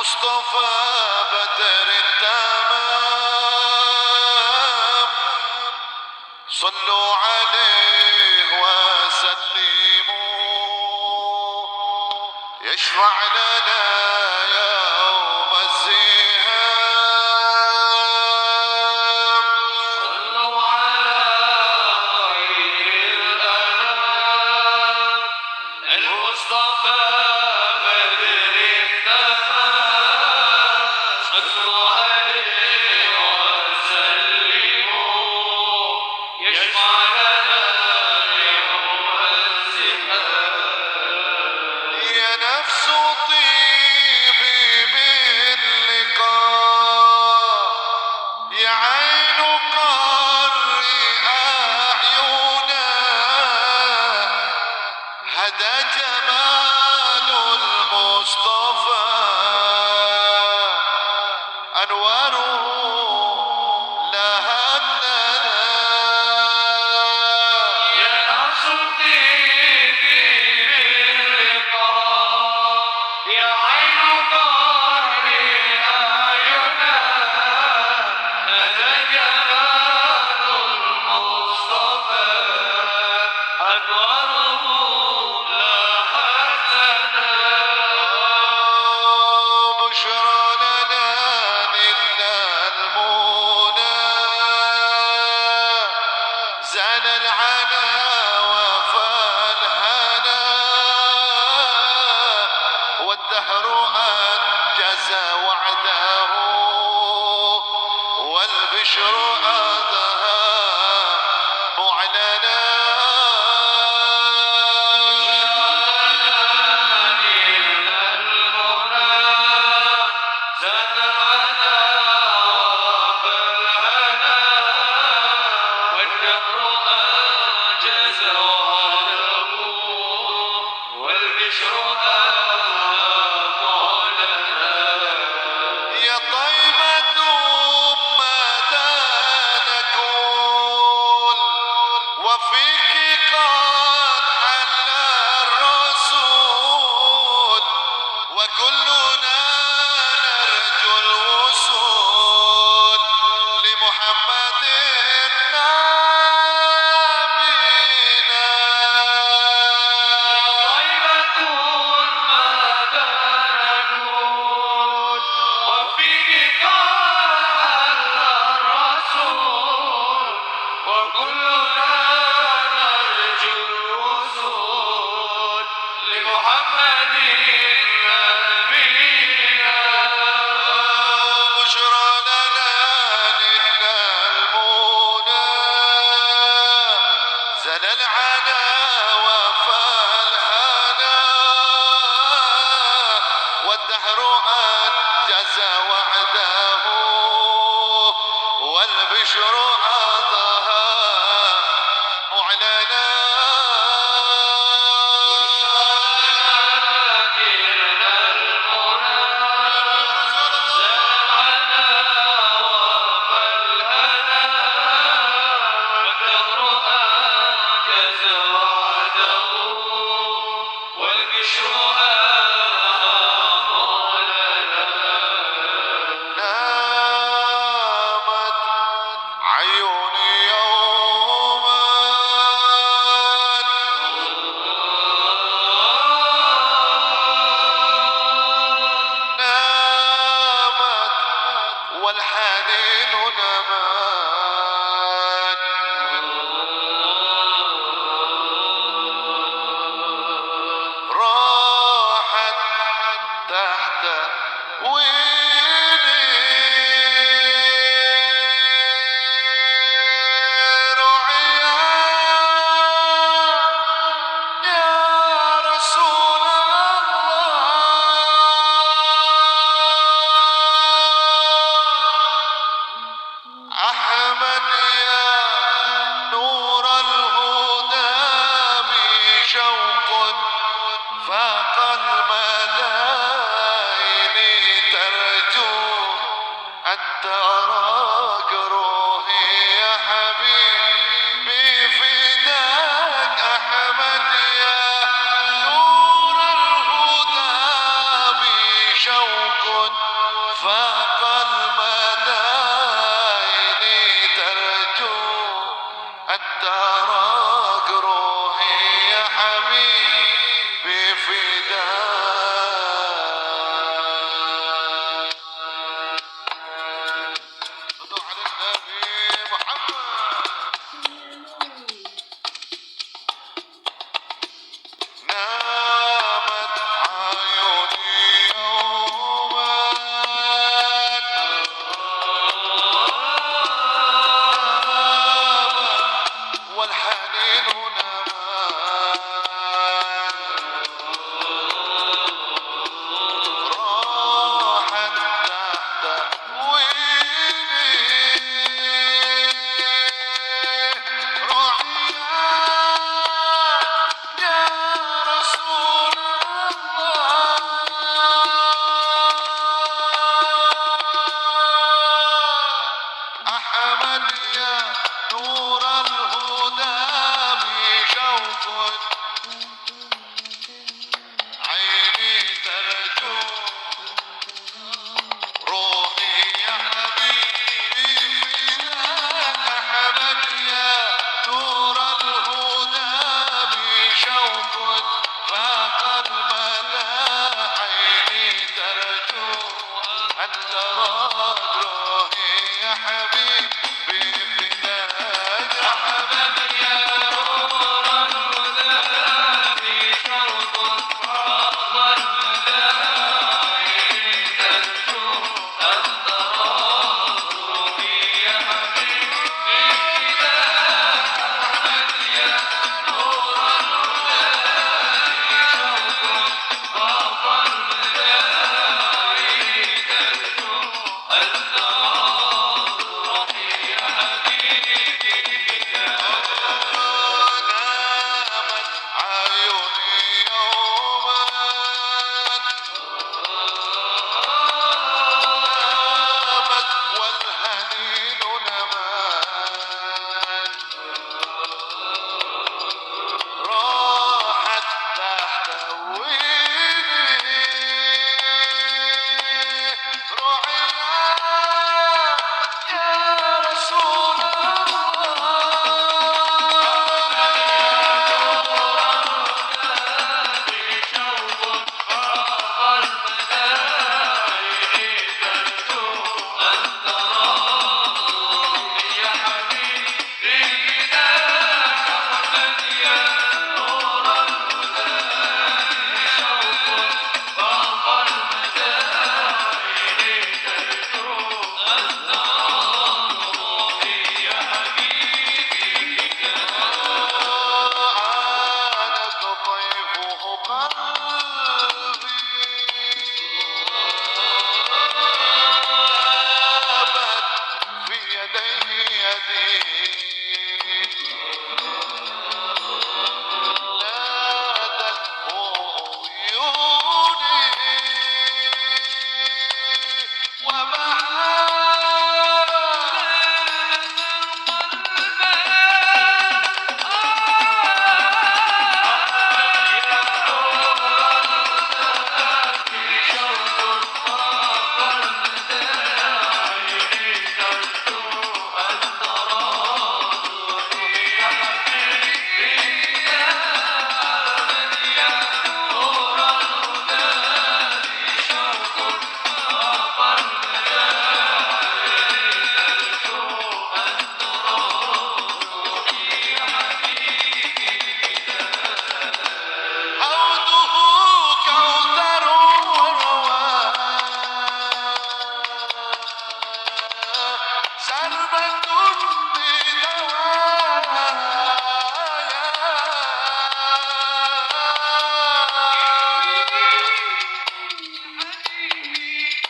المصطفى بدر التمام، صلوا عليه وسلموا، يشفع لنا يوم الزهام. صلوا على خير الأنام، المصطفى بدر التمام، صلوا عليه وسلموا، يشفع لنا يوم الزحام. يا نفس طيبي باللقاء، يا عين قري أعينا، هدى جمال المصطفى أنواره لهت لنا. يا نفس طيبي باللقاء، يا عين قري أعينا، هذا جمال المصطفى أنواره لاحت لنا. بشرى لنا نلنا المنى، زان العنا وفى الهنا، والدهر أنجز وعده، والبشر أضحى معلنا. يا طيبة متى نكون، وفيك قد حل الرسول، وكلنا نرجو الوصول لمحمد نبينا. بشرى لنا نلنا المنى، زل العنا وفى الهنا، والدهر أنجز وعده، والبشر أضحى معلنا. نامت عيوني يوما، نامت والحنين نمان، راحت تحت ويني رعيا، يا رسول الله، أحمد يا نور الهدى، بشوق فاق المدائن ترجو أن تراك روحي يا حبيبي فداك. أحمد يا نور الهدى، بشوق شربة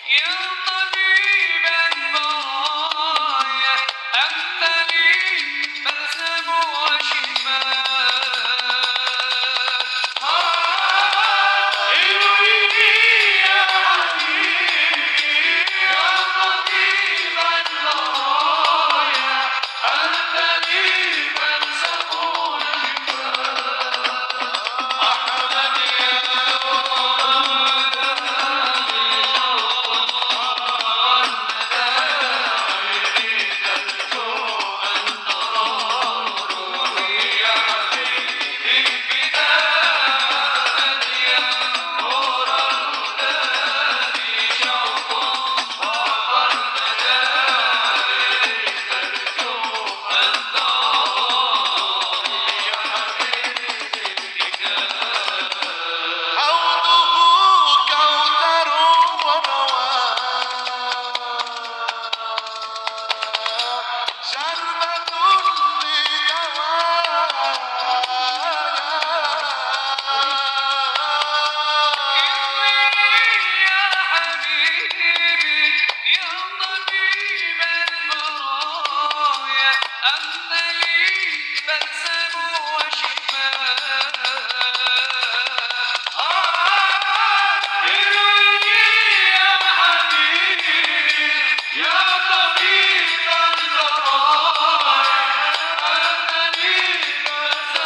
يا طبيب البرايا أنت لي بلسم وشفاء إلهي يا حبيبي يا طبيب البرايا أنت لي بلسم وشفاء أحمد يا حوضه كوثر ونوار شربة يا حبيبي يا طبيب البرايا أنت لي بلسم وشفاء إلهي يا حبيبي يا طبيب البرايا أنت لي بلسم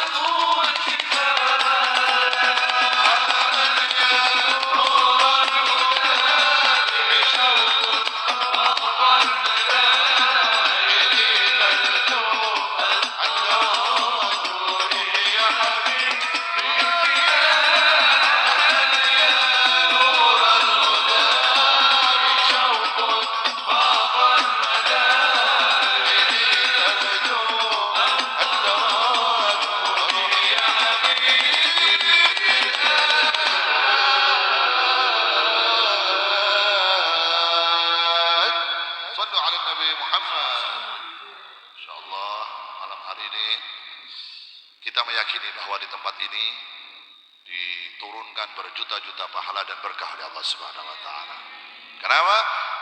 Sallu ala Nabi Muhammad. Insyaallah malam hari ini kita meyakini bahwa di tempat ini diturunkan berjuta-juta pahala dan berkah oleh Allah Subhanahu wa taala. Kenapa?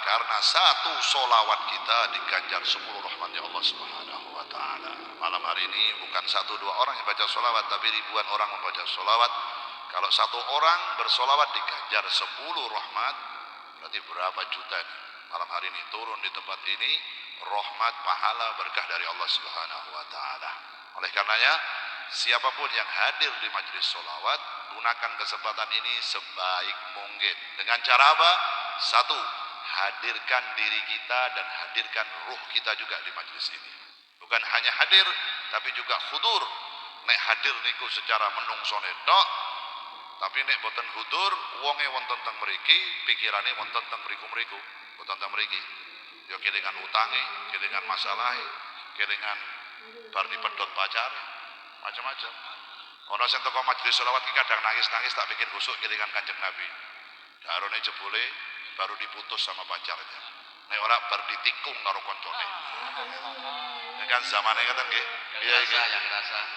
Karena satu solawat kita diganjar 10 rahmatnya Allah Subhanahu wa taala. Malam hari ini bukan satu dua orang yang baca solawat, tapi ribuan orang membaca solawat. Kalau satu orang bersolawat diganjar 10 rahmat, berarti berapa juta nih? Malam hari ini turun di tempat ini rahmat, pahala, berkah dari Allah Subhanahu wa taala. Oleh karenanya, siapapun yang hadir di majelis solawat, gunakan kesempatan ini sebaik mungkin. Dengan cara apa? Satu, hadirkan diri kita dan hadirkan ruh kita juga di majelis ini. Bukan hanya hadir, tapi juga hudur. Nek hadir niku secara menungsone tok, tapi nek boten hudur, wonge wonten teng mriki, pikirane wonten teng mriku-mriku, boten teng mriki. Ya kelingan utange, kelingan masalahe, kelingan bar dipedhot pacare, macam-macam. Ana sing teko majelis selawat iki kadang nangis-nangis tak pikir khusuk kelingan Kanjeng Nabi. Darone jebule baru diputus sama pacarnya. Nek ora bar ditikung karo koncone. Ya kan zamane ngoten nggih. Iya iki.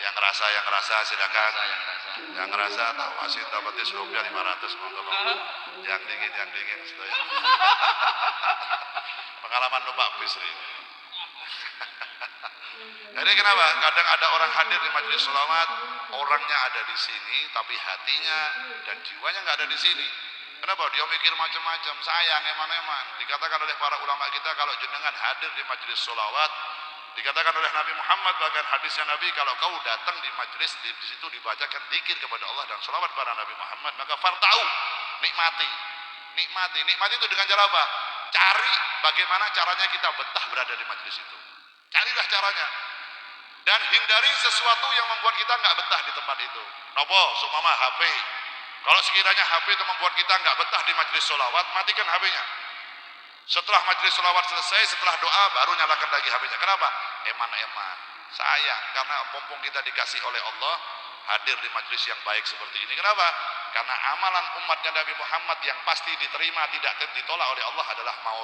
Yang ngerasa silakan. Yang ngerasa tak masih dapat rupiah 500 monggo. Yang dingin sedaya. Pengalaman numpak bis ini. Jadi kenapa? Kadang ada orang hadir di majelis selawat, orangnya ada di sini, tapi hatinya dan jiwanya nggak ada di sini. Kenapa? Dia mikir macam-macam, sayang eman-eman. Dikatakan oleh para ulama kita, kalau jenengan hadir di majelis selawat, dikatakan oleh Nabi Muhammad, bahkan hadisnya Nabi, kalau kau datang di majelis, di situ dibacakan dzikir kepada Allah dan selawat pada Nabi Muhammad, maka fartau, nikmati itu dengan cara apa? Cari bagaimana caranya kita betah berada di majelis itu. Carilah caranya. Dan hindari sesuatu yang membuat kita nggak betah di tempat itu. Nopo, sumama HP. Kalau sekiranya HP itu membuat kita nggak betah di majelis sholawat, matikan HP-nya. Setelah majelis sholawat selesai, setelah doa, baru nyalakan lagi HP-nya. Kenapa? Eman-eman. Sayang, karena mumpung kita dikasih oleh Allah, hadir di majelis yang baik seperti ini. Kenapa? Karena amalan umatnya Nabi Muhammad yang pasti diterima, tidak ditolak oleh Allah adalah mau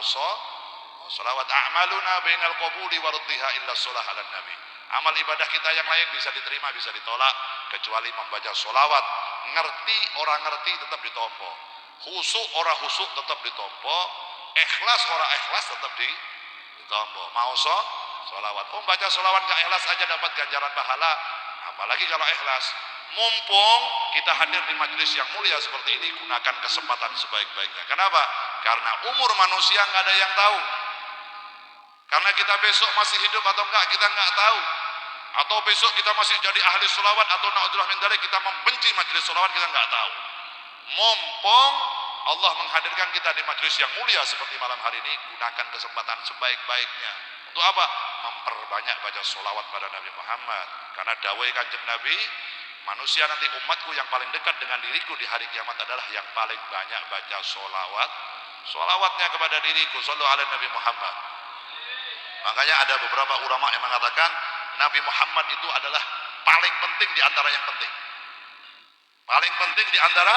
Salawat a'maluna bainal qabuli wa raddiha illa shalah ala nabi. Amal ibadah kita yang lain bisa diterima, bisa ditolak kecuali membaca solawat. Ngerti orang ngerti tetap ditompo, khusuk orang khusuk tetap ditompo, ikhlas orang ikhlas tetap ditompo. Mau solawat. Baca solawat gak ikhlas aja dapat ganjaran pahala, apalagi kalau ikhlas. Mumpung kita hadir di majelis yang mulia seperti ini, gunakan kesempatan sebaik-baiknya. Kenapa? Karena umur manusia nggak ada yang tahu. Karena kita besok masih hidup atau enggak kita nggak tahu. Atau besok kita masih jadi ahli sholawat atau na'udzubillah min dzalik kita membenci majelis sholawat, kita nggak tahu. Mumpung Allah menghadirkan kita di majelis yang mulia seperti malam hari ini, gunakan kesempatan sebaik-baiknya. Untuk apa? Memperbanyak baca sholawat pada Nabi Muhammad. Karena dawai kanjeng Nabi, manusia nanti umatku yang paling dekat dengan diriku di hari kiamat adalah yang paling banyak baca sholawat. Sholawatnya kepada diriku, shollu ala Nabi Muhammad. Makanya ada beberapa ulama yang mengatakan Nabi Muhammad itu adalah paling penting di antara yang penting. Paling penting di antara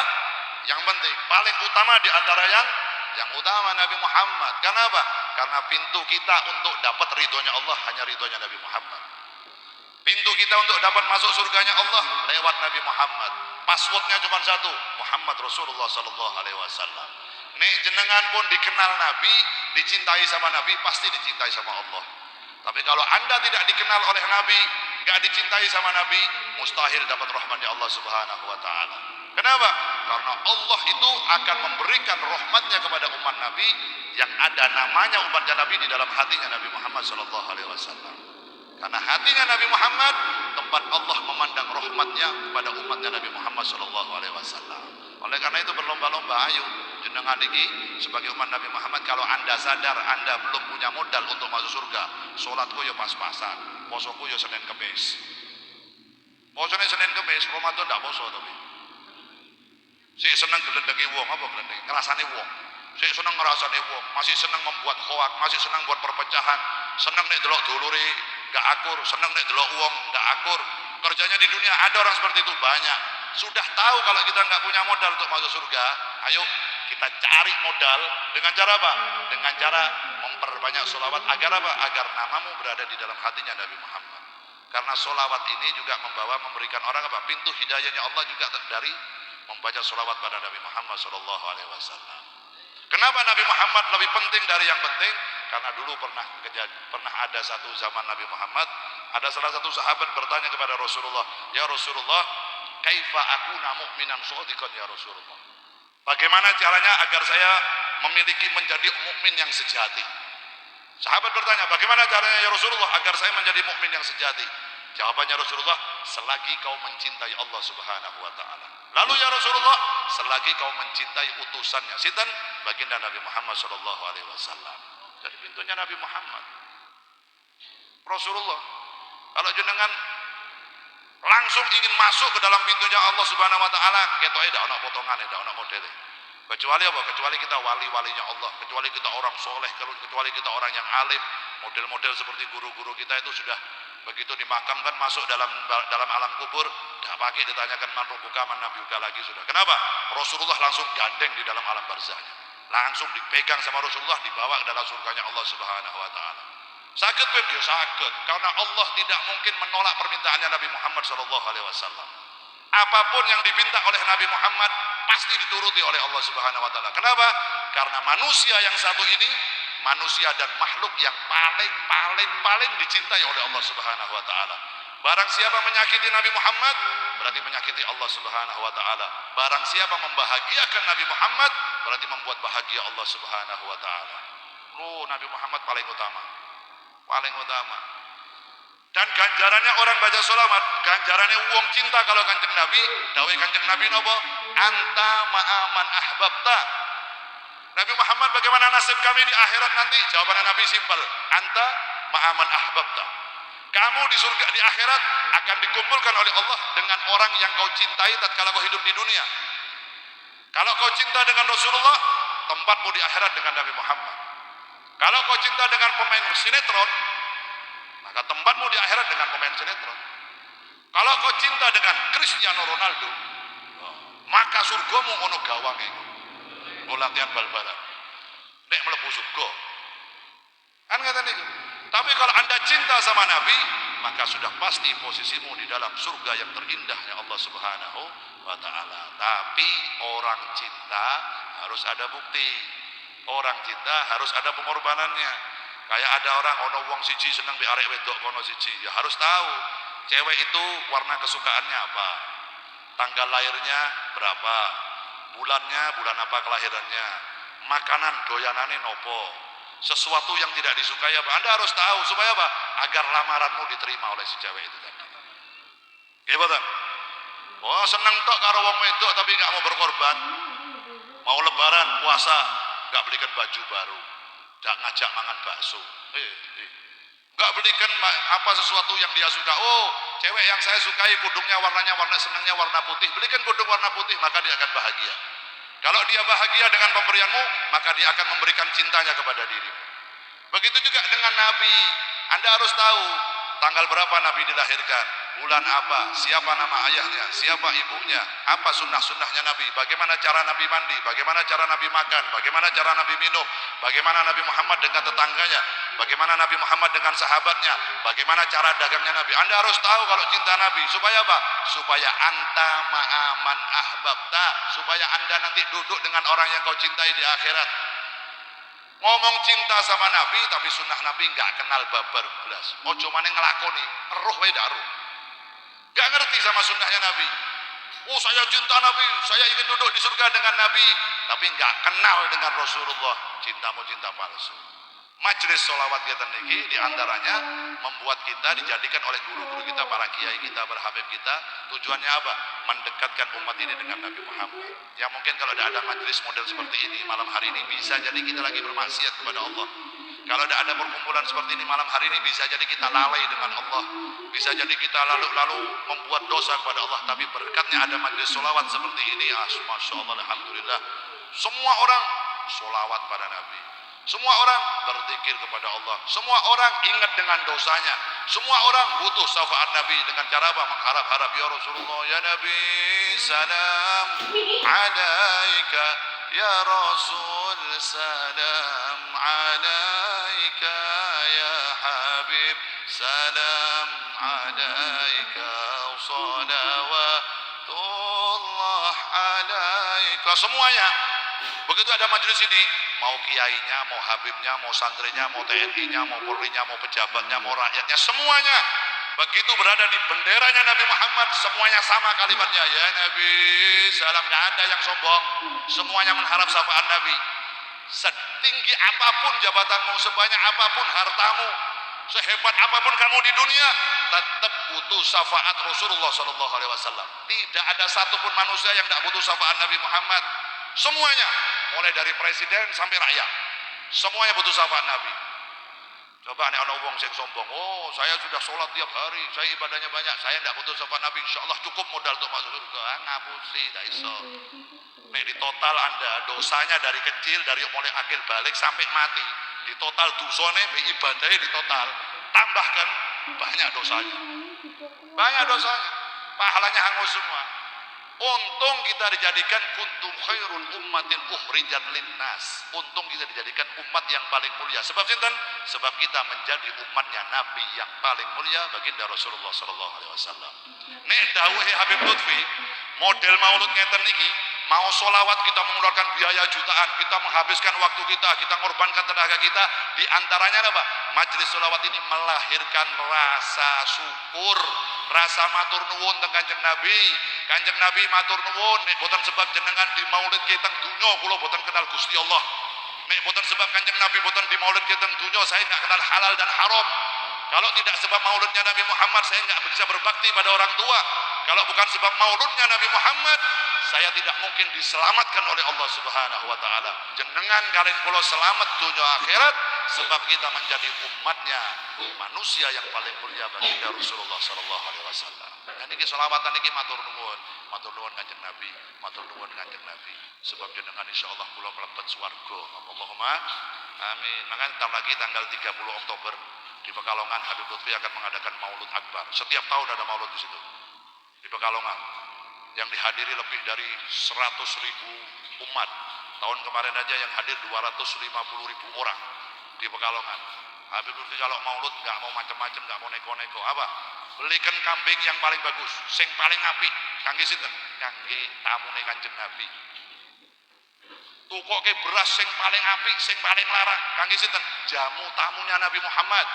yang penting, paling utama di antara yang utama Nabi Muhammad. Kenapa? Karena pintu kita untuk dapat ridhonya Allah hanya ridhonya Nabi Muhammad. Pintu kita untuk dapat masuk surganya Allah lewat Nabi Muhammad. Passwordnya cuma satu, Muhammad Rasulullah sallallahu alaihi wasallam. Nek jenengan pun dikenal Nabi, dicintai sama Nabi, pasti dicintai sama Allah. Tapi kalau Anda tidak dikenal oleh Nabi, gak dicintai sama Nabi, mustahil dapat rahmatnya Allah Subhanahu wa taala. Kenapa? Karena Allah itu akan memberikan rahmatnya kepada umat Nabi yang ada namanya umatnya Nabi di dalam hatinya Nabi Muhammad sallallahu alaihi wasallam. Karena hatinya Nabi Muhammad tempat Allah memandang rahmatnya kepada umatnya Nabi Muhammad sallallahu alaihi wasallam. Oleh karena itu berlomba-lomba, ayo jenengan ini sebagai umat Nabi Muhammad, kalau Anda sadar Anda belum punya modal untuk masuk surga, sholatku ya pas-pasan, posoku ya Senin Kemis. Posone Senin Kemis, Ramadan ndak poso tapi. Sik seneng gelendengi wong, apa gelendengi? Ngrasani wong. Sik seneng ngrasani wong, masih seneng membuat hoak, masih seneng buat perpecahan, seneng nek delok dulure gak akur, seneng nek delok wong gak akur. Kerjanya di dunia ada orang seperti itu banyak. Sudah tahu kalau kita nggak punya modal untuk masuk surga, ayo kita cari modal dengan cara apa? Dengan cara memperbanyak sholawat agar apa? Agar namamu berada di dalam hatinya Nabi Muhammad. Karena sholawat ini juga memberikan orang apa? Pintu hidayahnya Allah juga dari membaca sholawat pada Nabi Muhammad Sallallahu Alaihi Wasallam. Kenapa Nabi Muhammad lebih penting dari yang penting? Karena dulu pernah ada satu zaman Nabi Muhammad, ada salah satu sahabat bertanya kepada Rasulullah, ya Rasulullah, kaifa akuna mu'minan shadiqan ya Rasulullah. Bagaimana caranya agar saya memiliki menjadi mukmin yang sejati? Sahabat bertanya, bagaimana caranya ya Rasulullah agar saya menjadi mukmin yang sejati? Jawabannya Rasulullah, selagi kau mencintai Allah Subhanahu wa taala. Lalu ya Rasulullah, selagi kau mencintai utusannya, sinten? Baginda Nabi Muhammad sallallahu alaihi wasallam. Dari pintunya Nabi Muhammad. Rasulullah, kalau jenengan langsung ingin masuk ke dalam pintunya Allah Subhanahu wa taala, ketoke ndak ana potongane, ndak ana modele. Kecuali apa? Kecuali kita wali-walinya Allah, kecuali kita orang soleh, kecuali kita orang yang alim. Model-model seperti guru-guru kita itu sudah begitu dimakamkan masuk dalam alam kubur, tidak pakai ditanyakan man rabbuka man nabiyuka lagi sudah. Kenapa? Rasulullah langsung gandeng di dalam alam barzahnya. Langsung dipegang sama Rasulullah, dibawa ke dalam surganya Allah Subhanahu wa taala. Sakit pun dia sakit, karena Allah tidak mungkin menolak permintaannya Nabi Muhammad sallallahu alaihi wasallam. Apapun yang diminta oleh Nabi Muhammad pasti dituruti oleh Allah Subhanahu wa taala. Kenapa? Karena manusia yang satu ini manusia dan makhluk yang paling dicintai oleh Allah Subhanahu wa taala. Barang siapa menyakiti Nabi Muhammad berarti menyakiti Allah Subhanahu wa taala. Barang siapa membahagiakan Nabi Muhammad berarti membuat bahagia Allah Subhanahu wa taala. Nabi Muhammad paling utama. Paling utama. Dan ganjarannya orang baca sholawat, ganjarannya wong cinta kalau kanjeng Nabi, dawai kanjeng Nabi nopo? Anta ma'aman ahbabta. Nabi Muhammad, bagaimana nasib kami di akhirat nanti? Jawabannya Nabi simpel, anta ma'aman ahbabta. Kamu di surga di akhirat akan dikumpulkan oleh Allah dengan orang yang kau cintai tatkala kau hidup di dunia. Kalau kau cinta dengan Rasulullah, tempatmu di akhirat dengan Nabi Muhammad. Kalau kau cinta dengan pemain sinetron, maka tempatmu di akhirat dengan pemain sinetron. Kalau kau cinta dengan Cristiano Ronaldo, maka surgamu ono gawange. Latihan bal-balan. Nek mlebu surga. Kan kata niku. Tapi kalau Anda cinta sama Nabi, maka sudah pasti posisimu di dalam surga yang terindahnya Allah Subhanahu wa taala. Tapi orang cinta harus ada bukti. Orang cinta harus ada pengorbanannya. Kayak ada orang ono wong siji seneng di arek wedok kono siji, ya harus tahu cewek itu warna kesukaannya apa, tanggal lahirnya berapa, bulannya bulan apa kelahirannya, makanan doyanane nopo, sesuatu yang tidak disukai apa. Anda harus tahu supaya apa? Agar lamaranmu diterima oleh si cewek itu tadi. Gimana? Oh seneng tok karo wong wedok tapi nggak mau berkorban. Mau lebaran puasa nggak belikan baju baru, nggak ngajak mangan bakso. Nggak belikan apa sesuatu yang dia suka. Oh cewek yang saya sukai kudungnya warnanya warna senangnya warna putih, belikan kudung warna putih, maka dia akan bahagia. Kalau dia bahagia dengan pemberianmu, maka dia akan memberikan cintanya kepada dirimu. Begitu juga dengan Nabi. Anda harus tahu tanggal berapa Nabi dilahirkan, bulan apa, siapa nama ayahnya, siapa ibunya, apa sunnah-sunnahnya Nabi, bagaimana cara Nabi mandi, bagaimana cara Nabi makan, bagaimana cara Nabi minum, bagaimana Nabi Muhammad dengan tetangganya, bagaimana Nabi Muhammad dengan sahabatnya, bagaimana cara dagangnya Nabi. Anda harus tahu kalau cinta Nabi. Supaya apa? Supaya anta ma'aman ahbabta, supaya Anda nanti duduk dengan orang yang kau cintai di akhirat. Ngomong cinta sama Nabi tapi sunnah Nabi nggak kenal babar belas. Ojo maneh ngelakoni, eruh wae dak eruh. Nggak ngerti sama sunnahnya Nabi. Oh saya cinta Nabi, saya ingin duduk di surga dengan Nabi, tapi nggak kenal dengan Rasulullah. Cintamu cinta palsu. Majelis sholawat kita niki diantaranya membuat kita dijadikan oleh guru-guru kita, para kiai kita, para habib kita. Tujuannya apa? Mendekatkan umat ini dengan Nabi Muhammad. Ya mungkin kalau ada majelis model seperti ini malam hari ini bisa jadi kita lagi bermaksiat kepada Allah. Kalau ada perkumpulan seperti ini malam hari ini bisa jadi kita lalai dengan Allah. Bisa jadi kita lalu membuat dosa kepada Allah. Tapi berkatnya ada majelis sholawat seperti ini, masya Allah, alhamdulillah. Semua orang sholawat pada Nabi. Semua orang berzikir kepada Allah. Semua orang ingat dengan dosanya. Semua orang butuh syafaat Nabi dengan cara apa? Mengharap-harap, ya Rasulullah, ya Nabi, salam alaika, ya Rasul, salam alaika, ya Habib, salam alaika, salawatullah alaika. Semuanya. Begitu ada majelis ini, mau kiainya, mau habibnya, mau santrinya, mau TNI-nya, mau Polri-nya, mau pejabatnya, mau rakyatnya, semuanya begitu berada di benderanya Nabi Muhammad, semuanya sama kalimatnya, ya Nabi, salam. Gak ada yang sombong, semuanya mengharap syafaat Nabi. Setinggi apapun jabatanmu, sebanyak apapun hartamu, sehebat apapun kamu di dunia, tetap butuh syafaat Rasulullah SAW. Tidak ada satupun manusia yang tidak butuh syafaat Nabi Muhammad. Semuanya, mulai dari presiden sampai rakyat, semuanya butuh syafaat Nabi. Coba nek ana wong sing sombong, oh saya sudah sholat tiap hari, saya ibadahnya banyak, saya tidak butuh syafaat Nabi, insyaallah cukup modal untuk masuk surga. Ngapusi, tak iso. Nek di total Anda dosanya dari kecil, dari mulai akil balik sampai mati, di total dosane ibadahnya di total, tambahkan banyak dosanya, pahalanya hangus semua. Untung kita dijadikan kuntum khairul ummatin ukhrijat linnas. Untung kita dijadikan umat yang paling mulia. Sebab sinten? Sebab kita menjadi umatnya Nabi yang paling mulia, baginda Rasulullah sallallahu alaihi wasallam. Nek dawuhe Habib Lutfi, model maulud ngeten niki, mau sholawat kita mengeluarkan biaya jutaan, kita menghabiskan waktu kita mengorbankan tenaga kita. Di antaranya apa? Majelis sholawat ini melahirkan rasa syukur, rasa matur nuwun teng Kanjeng Nabi. Kanjeng Nabi matur nuwun, nek boten sebab jenengan di maulid kita dunya kula boten kenal Gusti Allah. Nek boten sebab Kanjeng Nabi boten di maulid kita dunya, saya enggak kenal halal dan haram. Kalau tidak sebab maulidnya Nabi Muhammad, saya enggak bisa berbakti pada orang tua. Kalau bukan sebab maulidnya Nabi Muhammad, saya tidak mungkin diselamatkan oleh Allah Subhanahu wa taala. Jenengan kalian kula selamat dunia akhirat sebab kita menjadi umatnya, manusia yang paling mulia baginda Rasulullah sallallahu alaihi wasallam. Dan niki selawatan niki matur nuwun Kanjeng Nabi, matur nuwun Kanjeng Nabi. Sebab jenengan insyaallah kula mlebet swarga. Allahumma amin. Maka entar lagi tanggal 30 Oktober di Pekalongan Habib Lutfi akan mengadakan Maulud Akbar. Setiap tahun ada maulud di situ. Di Pekalongan yang dihadiri lebih dari 100.000 umat. Tahun kemarin aja yang hadir 250.000 orang di Pekalongan. Habib Lutfi kalau maulud nggak mau macam-macam, nggak mau neko-neko. Apa? Belikan kambing yang paling bagus, sing paling apik. Kangge sinten? Kangge tamune Kanjeng Nabi. Tukoke beras sing paling apik, sing paling larang. Kangge sinten? Jamu tamunya Nabi Muhammad.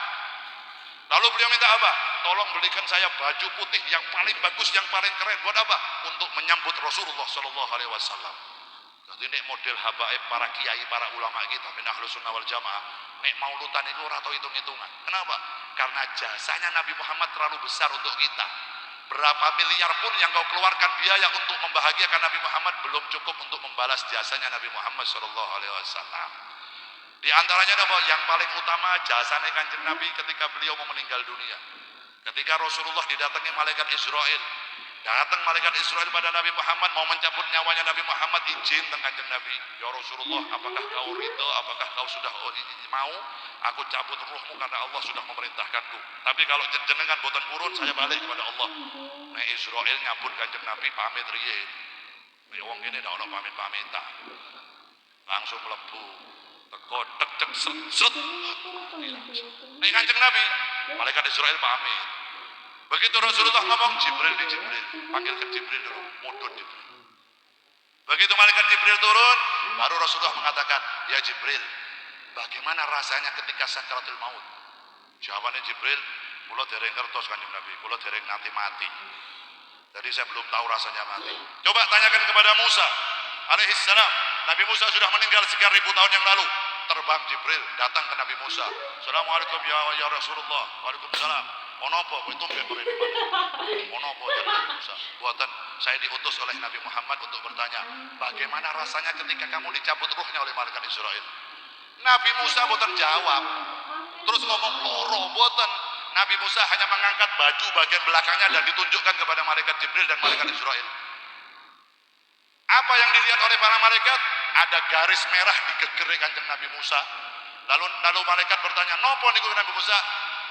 Lalu beliau minta apa? Tolong belikan saya baju putih yang paling bagus, yang paling keren. Buat apa? Untuk menyambut Rasulullah Shallallahu Alaihi Wasallam. Jadi ini model habaib para kiai, para ulama kita, min ahlus sunnah wal jamaah. Nek maulutan itu ora tau hitung-hitungan. Kenapa? Karena jasanya Nabi Muhammad terlalu besar untuk kita. Berapa miliar pun yang kau keluarkan biaya untuk membahagiakan Nabi Muhammad belum cukup untuk membalas jasanya Nabi Muhammad Shallallahu Alaihi Wasallam. Di antaranya apa? Yang paling utama jasanya Kanjeng Nabi ketika beliau mau meninggal dunia. Ketika Rasulullah didatangi malaikat Israel, datang malaikat Israel pada Nabi Muhammad mau mencabut nyawanya Nabi Muhammad, izin tentang Kanjeng Nabi. Ya Rasulullah, apakah kau ridho? Apakah kau sudah mau? Aku cabut ruhmu karena Allah sudah memerintahkanku. Tapi kalau jenengan boten purun, saya balik kepada Allah. Nah Israel nyabut Kanjeng Nabi pamit riye. Ya wong kene ndak ono pamit-pamitan. Langsung mlebu. Teko tek cek sret. Nek Kanjeng Nabi, malaikat Israel pamit. Begitu Rasulullah ngomong, Jibril, panggilkan Jibril dulu, mudun Jibril. Begitu malaikat Jibril turun, baru Rasulullah mengatakan, ya Jibril, bagaimana rasanya ketika sakaratul maut? Jawabannya Jibril, kula dereng ngertos Kanjeng Nabi, kula dereng nanti mati. Jadi saya belum tahu rasanya mati. Coba tanyakan kepada Musa alaihissalam. Nabi Musa sudah meninggal sekian ribu tahun yang lalu. Terbang Jibril datang ke Nabi Musa. Assalamualaikum ya Rasulullah. Waalaikumsalam. Monopo itu member ini Monopo dari Nabi Musa. Buatan saya diutus oleh Nabi Muhammad untuk bertanya, bagaimana rasanya ketika kamu dicabut ruhnya oleh malaikat Israel? Nabi Musa buatan jawab. Terus ngomong loro buatan. Nabi Musa hanya mengangkat baju bagian belakangnya dan ditunjukkan kepada malaikat Jibril dan malaikat Israel. Apa yang dilihat oleh para malaikat? Ada garis merah di gegere Kanjeng Nabi Musa. Lalu malaikat bertanya, "Nopo niku Nabi Musa?"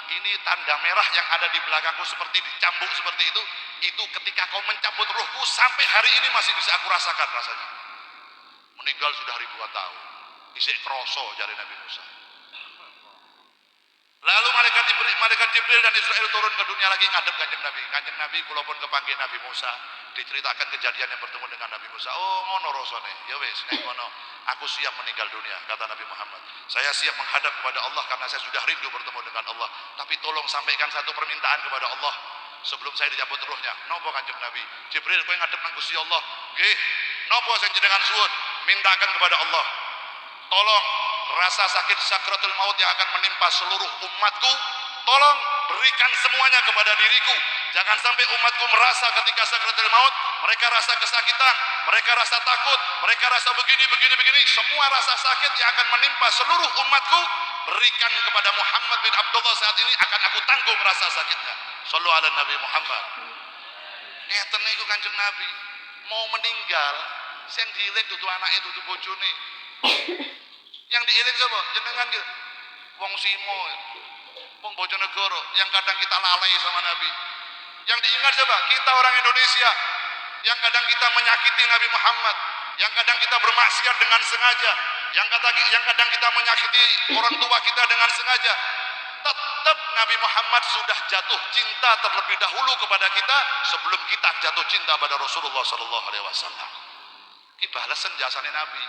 Ini tanda merah yang ada di belakangku seperti dicambuk seperti itu. Itu ketika kau mencabut ruhku sampai hari ini masih bisa aku rasakan rasanya. Meninggal sudah ribuan tahun. Isik kroso jari Nabi Musa. Lalu malaikat Jibril dan Israel turun ke dunia lagi ngadep Kanjeng Nabi. Kanjeng Nabi kula pun kepanggih Nabi Musa, diceritakan kejadian yang bertemu dengan Nabi Musa. Oh, ngono rasane. Ya wis, nek ngono, aku siap meninggal dunia, kata Nabi Muhammad. Saya siap menghadap kepada Allah karena saya sudah rindu bertemu dengan Allah. Tapi tolong sampaikan satu permintaan kepada Allah sebelum saya dicabut ruhnya. Napa Kanjeng Nabi? Jibril kowe ngadep nang Gusti Allah. Nggih. Napa sing jenengan suwun? Mintakan kepada Allah. Tolong rasa sakit sakratul maut yang akan menimpa seluruh umatku, tolong berikan semuanya kepada diriku. Jangan sampai umatku merasa ketika sakratul maut mereka rasa kesakitan, mereka rasa takut, mereka rasa begini. Semua rasa sakit yang akan menimpa seluruh umatku, berikan kepada Muhammad bin Abdullah saat ini, akan aku tanggung rasa sakitnya. Shallu ala Nabi Muhammad. Ngeten niku Kanjeng Nabi mau meninggal, sing dieling dudu anake dudu bojone. Yang diiling sapa? Jenengan gitu. Wong Simo, wong Bojonegoro yang kadang kita lalai sama Nabi. Yang diingat siapa? Kita orang Indonesia. Yang kadang kita menyakiti Nabi Muhammad, yang kadang kita bermaksiat dengan sengaja, yang kadang kita menyakiti orang tua kita dengan sengaja. Tetap Nabi Muhammad sudah jatuh cinta terlebih dahulu kepada kita sebelum kita jatuh cinta pada Rasulullah Sallallahu Alaihi Wasallam. Ini balasan jasanya Nabi.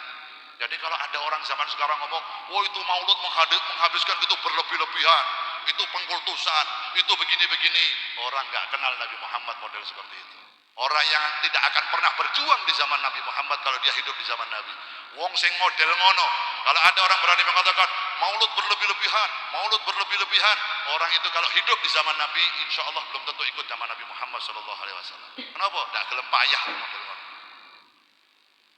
Jadi kalau ada orang zaman sekarang ngomong, wah itu maulud menghabiskan itu berlebih-lebihan, itu pengkultusan, itu begini-begini. Orang nggak kenal Nabi Muhammad model seperti itu. Orang yang tidak akan pernah berjuang di zaman Nabi Muhammad kalau dia hidup di zaman Nabi. Wong sing model ngono. Kalau ada orang berani mengatakan maulud berlebih-lebihan, orang itu kalau hidup di zaman Nabi, insya Allah belum tentu ikut zaman Nabi Muhammad Sallallahu Alaihi Wasallam. Kenapa? Tidak gelem payah model ngono.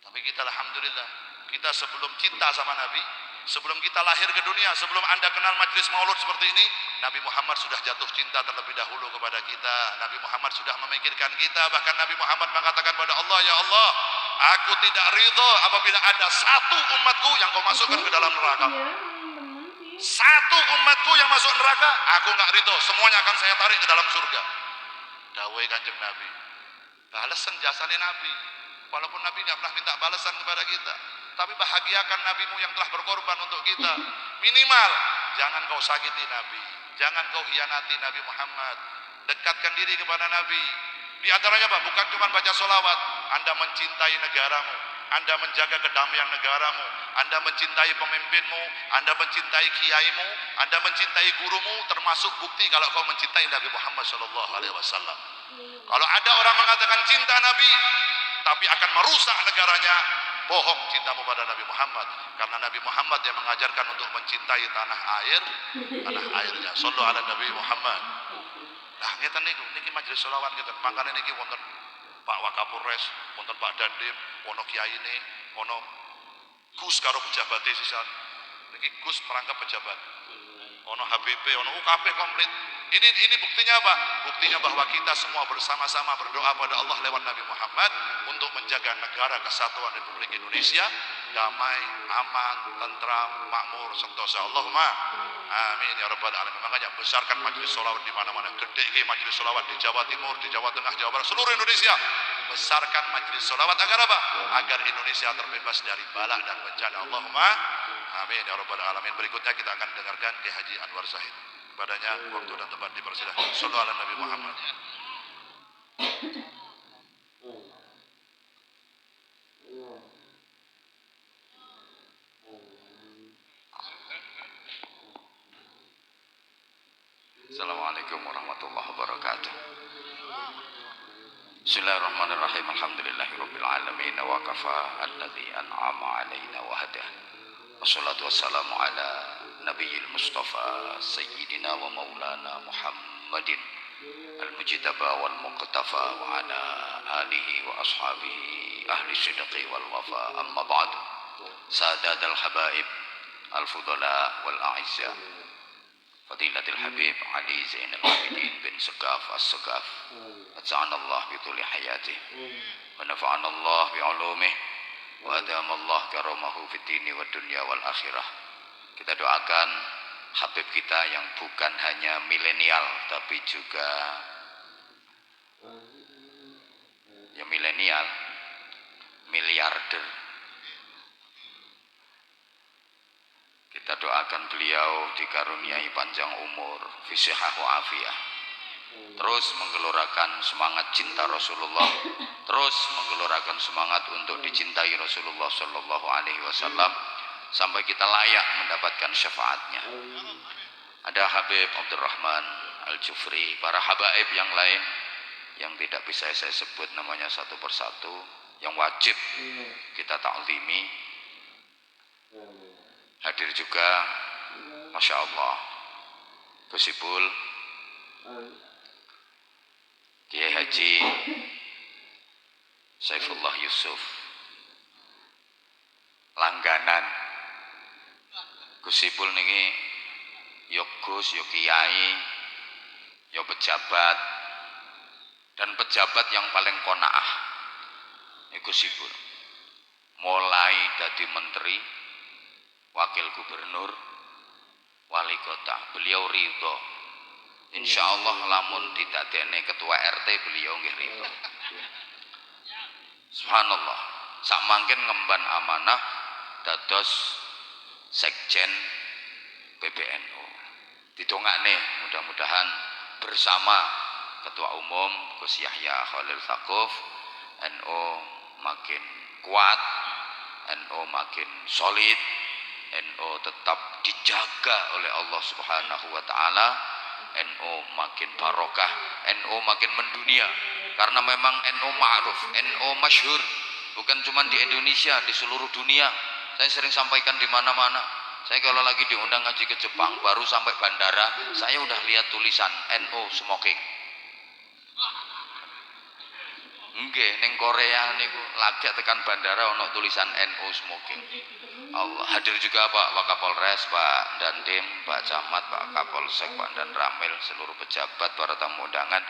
Tapi kita alhamdulillah, kita sebelum cinta sama Nabi, sebelum kita lahir ke dunia, sebelum Anda kenal majlis maulud seperti ini, Nabi Muhammad sudah jatuh cinta terlebih dahulu kepada kita. Nabi Muhammad sudah memikirkan kita. Bahkan Nabi Muhammad mengatakan kepada Allah, ya Allah, aku tidak ridho apabila ada satu umatku yang kau masukkan ke dalam neraka. Satu umatku yang masuk neraka, aku nggak ridho, semuanya akan saya tarik ke dalam surga. Dawai Kanjeng Nabi. Balasan jasanya Nabi. Walaupun Nabi tidak pernah minta balasan kepada kita, tapi bahagiakan nabimu yang telah berkorban untuk kita. Minimal jangan kau sakiti Nabi, jangan kau hianati Nabi Muhammad. Dekatkan diri kepada Nabi. Di antaranya apa? Bukan cuma baca sholawat. Anda mencintai negaramu, Anda menjaga kedamaian negaramu, Anda mencintai pemimpinmu, Anda mencintai kiaimu, Anda mencintai gurumu, termasuk bukti kalau kau mencintai Nabi Muhammad SAW. Kalau ada orang mengatakan cinta Nabi, tapi akan merusak negaranya, bohong cintamu pada Nabi Muhammad. Karena Nabi Muhammad yang mengajarkan untuk mencintai tanah airnya. Sallu ala Nabi Muhammad. Nah, ngeten niku, niki majelis selawat ngeten. Makane niki wonten Pak Wakapolres, wonten Pak Dandim, ono kiyaine, ono Gus karo pejabatnya sisan. Niki Gus merangkap pejabat. Ono HBP, ono UKP komplit. Ini buktinya apa? Buktinya bahwa kita semua bersama-sama berdoa pada Allah lewat Nabi Muhammad untuk menjaga negara kesatuan Republik Indonesia damai, aman, tentram, makmur, sentosa. Allahumma amin ya rabbal alamin. Makanya besarkan majelis sholawat di mana-mana. Gede ke majelis sholawat di Jawa Timur, di Jawa Tengah, Jawa Barat, seluruh Indonesia. Besarkan majelis sholawat agar apa? Agar Indonesia terbebas dari bala dan bencana. Allahumma amin ya rabbal alamin. Berikutnya kita akan dengarkan Ki Haji Anwar Zahid. Padanya waktu dan tempat dipersilahkan. Sallallahu ala Nabi Muhammad. Assalamualaikum warahmatullahi wabarakatuh. Bismillahirrahmanirrahim. Alhamdulillahirabbil alamin wa kafa alladzi an'ama 'alaina wa hada. Wassalatu wassalamu ala nabiyil mustafa sayyidina wa maulana Muhammadin al-mujtaba wal muqtafa wa ala alihi wa ashabihi ahli sidqi wal wafa. Amma ba'd. Sadadal habaib al-fudala wal a'izza, Fadilatul Habib Ali Zainal Abidin bin Segaf As-Segaf, At'anallah bituli hayatih wa nafa'anallah bi'ulumih wa adamallah karamahu fid dini wa dunya wal akhirah. Kita doakan Habib kita yang bukan hanya milenial tapi juga ya milenial, miliarder. Kita doakan beliau dikaruniai panjang umur, fisihah wa afiyah, terus menggelorakan semangat cinta Rasulullah, terus menggelorakan semangat untuk dicintai Rasulullah Sallallahu Alaihi Wasallam sampai kita layak mendapatkan syafaatnya. Ada Habib Abdurrahman Al-Jufri, para habaib yang lain yang tidak bisa saya sebut namanya satu persatu, yang wajib kita ta'zimi. Hadir juga, Masya Allah, Gus Ipul, Kiai Haji Saifullah Yusuf, langganan Gus Ipul niki yo Gus, yo Kiai, yo pejabat, dan pejabat yang paling qanaah Gus Ipul. Mulai dari menteri, wakil gubernur, wali kota, beliau ridho. Insya Allah lamun didadekne ketua RT beliau nggih ridho. Subhanallah, sak mangken ngemban amanah dados sekjen PBNU. Didongakne mudah-mudahan bersama ketua umum Gus Yahya Khalil Saquf, NU makin kuat, NU makin solid, NU tetap dijaga oleh Allah Subhanahu wa taala, NU makin barokah, NU makin mendunia. Karena memang NU ma'ruf, NU masyhur, bukan cuma di Indonesia, di seluruh dunia. Saya sering sampaikan di mana-mana. Saya kalau lagi diundang ngaji ke Jepang, baru sampai bandara, saya udah lihat tulisan NU smoking. Nggih, ning Korea niku lagi tekan bandara ono tulisan NU smoking. Allah. Hadir juga Pak Wakapolres, Pak Dandim, Pak Camat, Pak Kapolsek, Pak Dan Ramil, seluruh pejabat, para tamu undangan,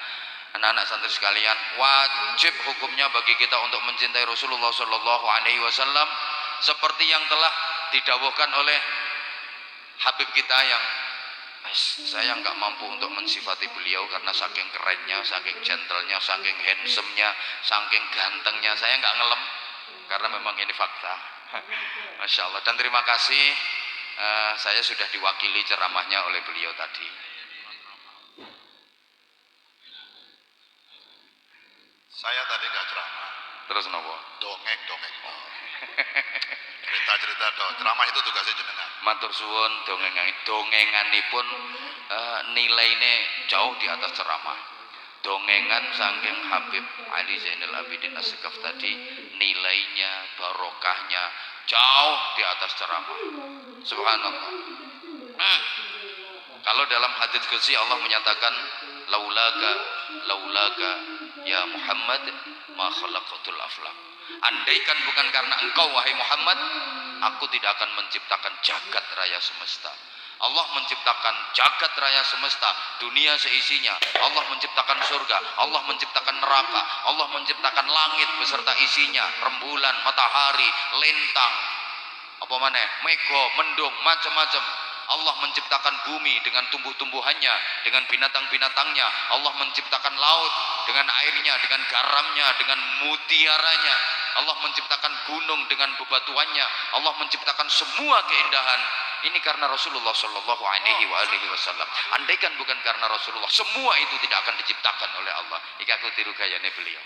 anak-anak santri sekalian. Wajib hukumnya bagi kita untuk mencintai Rasulullah Sallallahu Alaihi Wasallam seperti yang telah didawuhkan oleh Habib kita yang saya nggak mampu untuk mensifati beliau karena saking kerennya, saking gentlenya, saking handsome-nya, saking gantengnya, saya nggak ngelem karena memang ini fakta. Masya Allah. Dan terima kasih saya sudah diwakili ceramahnya oleh beliau tadi. Saya tadi nggak ceramah, Terus nopo? dongeng. Cerita-cerita dong. Ceramah itu tugasnya jenengan. Matur suwun dongenganipun nilainya jauh di atas ceramah. Dongengan saking Habib Ali Zainal Abidin As-Sekaf tadi nilainya, barokahnya jauh di atas ceramah. Subhanallah. Kalau dalam hadits qudsi Allah menyatakan laulaka ya Muhammad ma khalaqatul aflaq. Andaikan bukan karena engkau wahai Muhammad, aku tidak akan menciptakan jagat raya semesta. Allah menciptakan jagat raya semesta, dunia seisinya. Allah menciptakan surga, Allah menciptakan neraka, Allah menciptakan langit beserta isinya, rembulan, matahari, lintang, apa mana, mego, mendung, macam-macam. Allah menciptakan bumi dengan tumbuh-tumbuhannya, dengan binatang-binatangnya. Allah menciptakan laut dengan airnya, dengan garamnya, dengan mutiaranya. Allah menciptakan gunung dengan bebatuannya. Allah menciptakan semua keindahan. Ini karena Rasulullah Shallallahu Alaihi Wasallam. Andaikan bukan karena Rasulullah, semua itu tidak akan diciptakan oleh Allah. Iki aku tiru gayane beliau.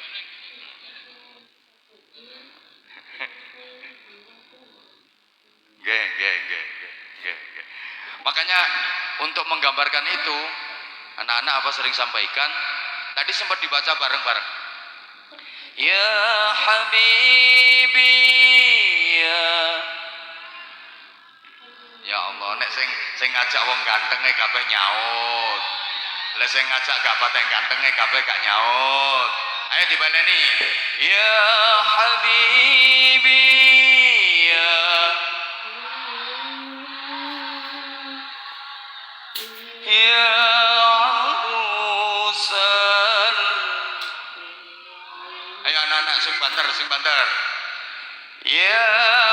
Geng. Makanya untuk menggambarkan itu, anak-anak apa sering sampaikan, tadi sempat dibaca bareng-bareng. Ya Habibi ya Allah, nek sing ngajak wong gantenge kabeh nyaut. Lah sing ngajak gak patek gantenge kabeh gak nyaut. Ayo dibaleni. Ya Habibi ya Arusal. Ayo anak-anak sing banter. Ya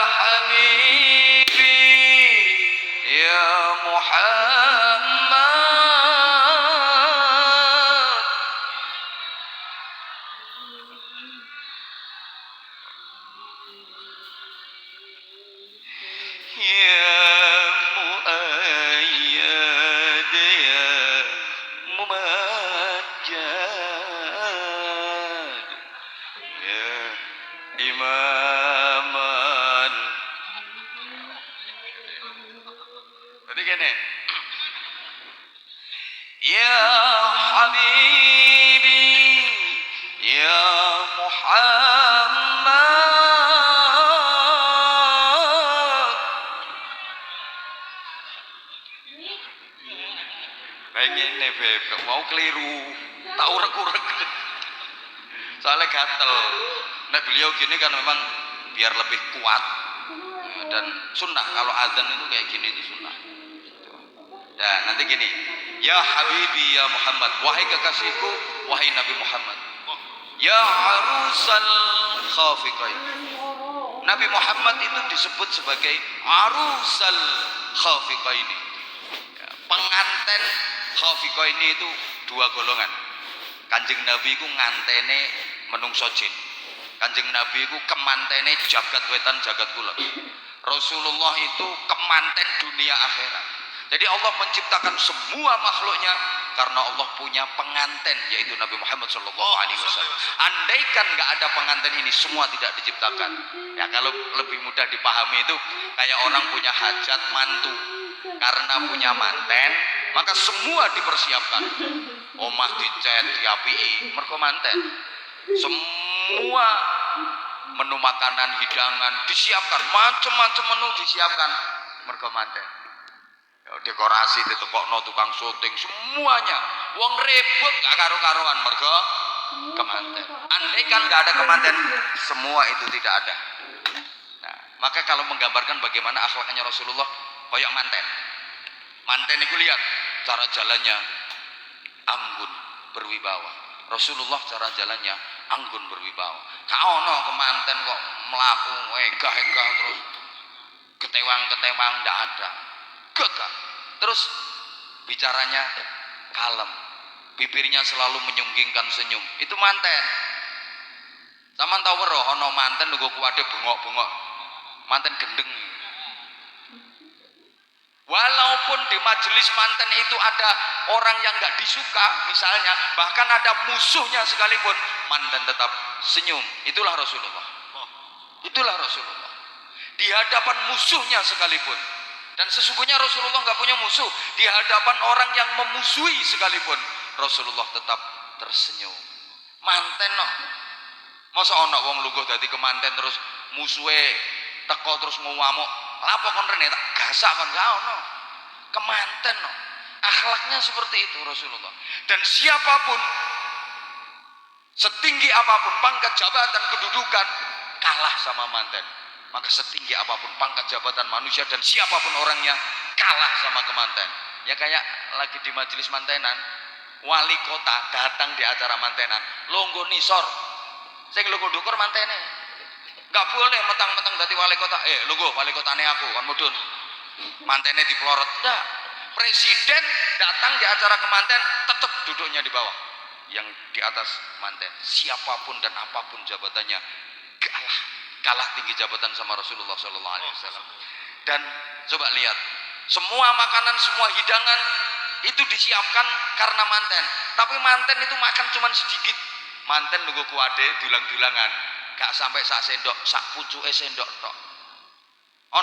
Habibi ya Muhammad. Ya Muayyad ya Mumajjad ya Imaman. Jadi gini, ya Habibi ya Muhammad. Pengen nih beb, mau keliru, tak urek-urek. Soalnya gatel. Nah beliau gini kan memang biar lebih kuat dan sunnah. Kalau azan itu kayak gini itu sunnah. Ya nanti gini, ya Habibi ya Muhammad, wahai kekasihku, wahai Nabi Muhammad. Ya arusal khafiqain. Nabi Muhammad itu disebut sebagai arusal khafiqaini. Ya, penganten khafiqaini itu dua golongan. Kanjeng Nabi ku ngantene menungso jin. Kanjeng Nabi ku kemantene jagat wetan jagat kulon. Rasulullah itu kemanten dunia akhirat. Jadi Allah menciptakan semua makhluknya karena Allah punya penganten yaitu Nabi Muhammad SAW. Andaikan nggak ada penganten ini semua tidak diciptakan. Ya kalau lebih mudah dipahami itu kayak orang punya hajat mantu karena punya manten maka semua dipersiapkan. Omah dicet, diapii, mergo manten. Semua menu makanan, hidangan disiapkan, macam-macam menu disiapkan mergo manten. Ya, dekorasi ditekokno tukang syuting semuanya. Wong ribut gak karo-karuan mergo kemanten. Andaikan gak ada kemanten, semua itu tidak ada. Nah, maka kalau menggambarkan bagaimana akhlaknya Rasulullah, koyok manten. Manten itu lihat cara jalannya anggun berwibawa. Rasulullah cara jalannya anggun berwibawa. Kaono kemanten kok melaku egah-egah terus ketewang-ketewang ndak ada. Gagah. Terus bicaranya kalem. Bibirnya selalu menyunggingkan senyum. Itu manten. Saman tau weruh ana manten nggo kuwade bengok-bengok. Manten gendeng. Walaupun di majelis manten itu ada orang yang nggak disuka, misalnya, bahkan ada musuhnya sekalipun, manten tetap senyum. Itulah Rasulullah. Itulah Rasulullah. Di hadapan musuhnya sekalipun. Dan sesungguhnya Rasulullah nggak punya musuh. Di hadapan orang yang memusuhi sekalipun, Rasulullah tetap tersenyum. Manten no. Masa ono wong lungguh dadi kemanten terus musuhe teko terus mau ngamuk. Lapo kon rene tak gasak kon gak ono. Kemanten no. Akhlaknya seperti itu Rasulullah. Dan siapapun setinggi apapun pangkat jabatan kedudukan kalah sama manten. Maka setinggi apapun pangkat jabatan manusia dan siapapun orangnya kalah sama kemanten. Ya kayak lagi di majelis mantenan, wali kota datang di acara mantenan, longgo nisor, sing longgo dukur mantene, nggak boleh mentang-mentang dadi wali kota, longgo wali kotane aku kan mudun, mantene dipelorot, enggak. Presiden datang di acara kemanten tetap duduknya di bawah, yang di atas manten, siapapun dan apapun jabatannya kalah tinggi jabatan sama Rasulullah Sallallahu Alaihi Wasallam. Dan coba lihat, semua makanan, semua hidangan itu disiapkan karena manten. Tapi manten itu makan cuma sedikit. Manten nunggu kuade dulang-dulangan, gak sampai sak sendok, sak pucuke sendok tok.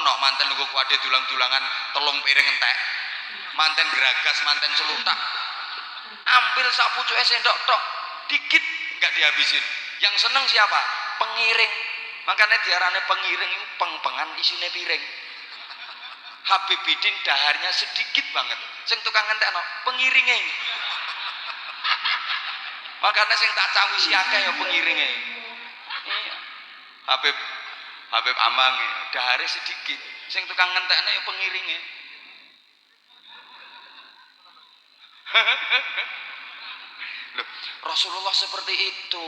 Ono manten nunggu kuade dulang-dulangan, telung piring entek. Manten geragas, manten celutak. Ambil sak pucuke sendok tok, dikit gak dihabisin. Yang seneng siapa? Pengiring. Makanya diarani pengiring itu peng-pengan isine piring. Habib Bidin daharnya sedikit banget. Sing tukang ngentekno pengiringe. Makanya sing tak cawisi akeh ya pengiringe. Iya. Habib Amang dahare sedikit. Sing tukang ngentekno ya pengiringe. Loh, Rasulullah seperti itu.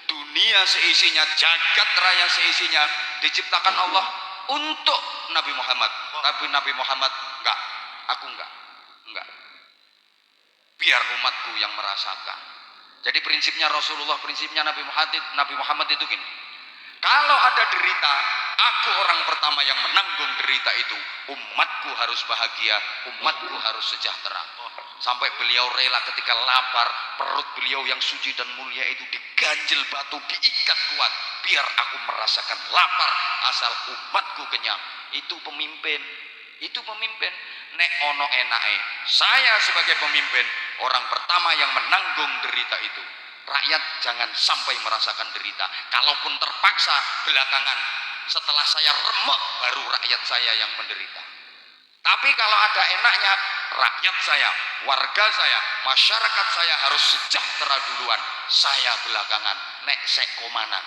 Dunia seisinya, jagat raya seisinya diciptakan Allah untuk Nabi Muhammad. Tapi Nabi Muhammad enggak, aku enggak. Biar umatku yang merasakan. Jadi prinsipnya Rasulullah, prinsipnya Nabi Muhammad itu gini. Kalau ada derita, aku orang pertama yang menanggung derita itu. Umatku harus bahagia, umatku harus sejahtera. Sampai beliau rela ketika lapar, perut beliau yang suci dan mulia itu diganjel batu, diikat kuat. Biar aku merasakan lapar, asal umatku kenyang. Itu pemimpin. Itu pemimpin. Nek ono enae. Saya sebagai pemimpin, orang pertama yang menanggung derita itu. Rakyat jangan sampai merasakan derita. Kalaupun terpaksa belakangan, setelah saya remuk, baru rakyat saya yang menderita. Tapi kalau ada enaknya, rakyat saya, warga saya, masyarakat saya harus sejahtera duluan. Saya belakangan, nek sek komanan.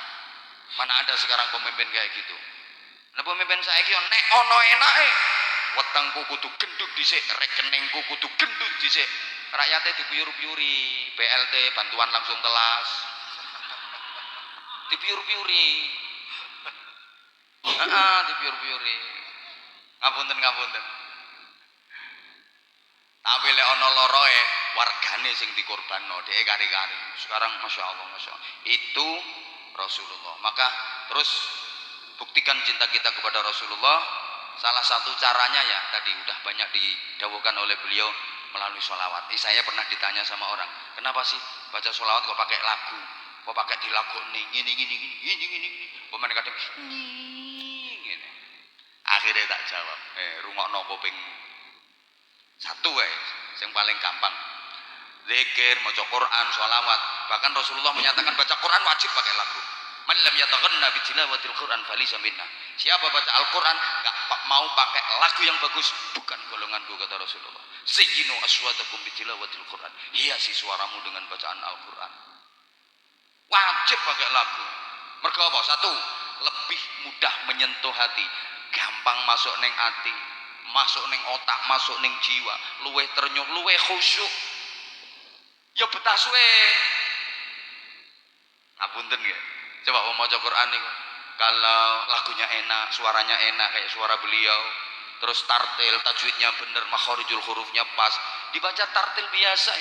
Mana ada sekarang pemimpin kayak gitu? Nah pemimpin saya itu nek ono enake, wetengku kudu gendut dhisik, rekeningku kudu gendut dhisik. Rakyatnya dipiur-piuri, BLT bantuan langsung telas. Dipiur-piuri. Dipiur-piuri. Ngapunten. Tapi lek ana loroe wargane sing dikorbanno dhek kari-kari. Sekarang Masya Allah. Itu Rasulullah. Maka terus buktikan cinta kita kepada Rasulullah. Salah satu caranya ya tadi udah banyak didawuhkan oleh beliau melalui sholawat. Saya pernah ditanya sama orang, kenapa sih baca sholawat kok pakai lagu, kok pakai dilagu nih, gini. Pemain kadang gini. Akhirnya tak jawab, rungokno kuping. Satu yang paling gampang. Zikir, maca Quran, sholawat. Bahkan Rasulullah menyatakan baca Quran wajib pakai lagu. Man lam yataghanna bi tilawatil Quran falaysa minna. Siapa baca Al-Quran enggak mau pakai lagu yang bagus, bukan golonganku kata Rasulullah. Sayyinu aswatakum bi tilawatil Quran. Hiasi suaramu dengan bacaan Al-Quran. Wajib pakai lagu. Mergo apa? Satu, lebih mudah menyentuh hati, gampang masuk neng hati, masuk neng otak, masuk neng jiwa, luweh ternyuh, luweh khusyuk. Ya betah suwe. Ngapunten nggih. Coba maca Quran niku. Kalau lagunya enak, suaranya enak kayak suara beliau, terus tartil, tajwidnya bener, makharijul hurufnya pas, dibaca tartil biasa.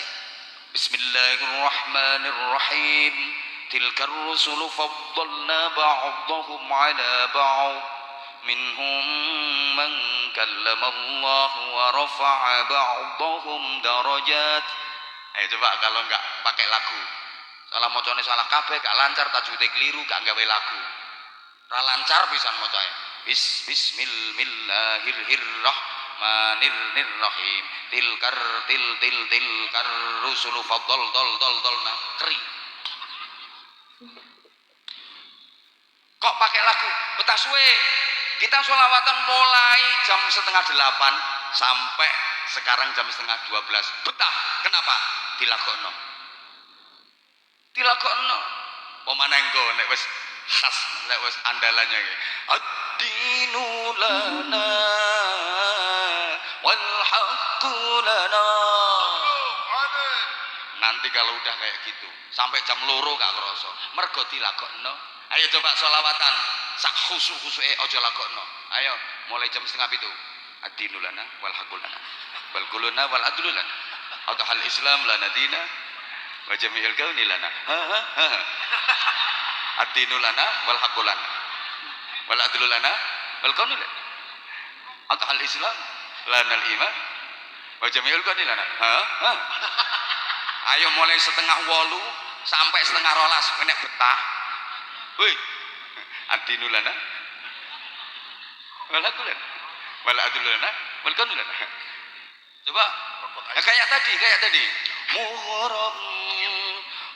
Bismillahirrahmanirrahim. Tilkar rusulu faddalna ba'dahum 'ala ba'd. minhum man kallama Allah wa rafa'a ba'dahum darajat. Coba kalau enggak pakai lagu, salah mocone salah kabeh, gak lancar, tajwide keliru, gak gawe lagu, ra lancar pisan mocoe. Bismillahirrahmanirrahim. Tilkar tilkar rusulu faddal dol nah keri. Kok pakai lagu? Betah suwe. Kita sholawatan mulai jam 7:30 sampai sekarang jam 11:30. Betah. Kenapa? Dilakokno. Pemana engko nek wis khas, nek wis andalannya iki. Ad-dinu lana wal haqqu lana. Nanti kalau udah kayak gitu sampai jam loro gak kerasa. Mergo dilakokno. Ayo coba sholawatan sak khusuk-khusuke aja lakokno. Ayo mulai jam 6:30. Ad-dinu lana wal haqqu lana wal kuluna wal adlu lana. Atahal Islam lana dina wa jami'il kauni lana. Ad-dinu lana wal haqqu lana wal adlu lana wal kauni lana. Atahal Islam lana al-iman wa jami'il kauni lana. Ayo mulai 7:30 sampai 11:30 nek betah. Woi. Ad-dinu lana wal haqqu lana wal adlu lana wal kauni lana. Coba kayak tadi. Mughram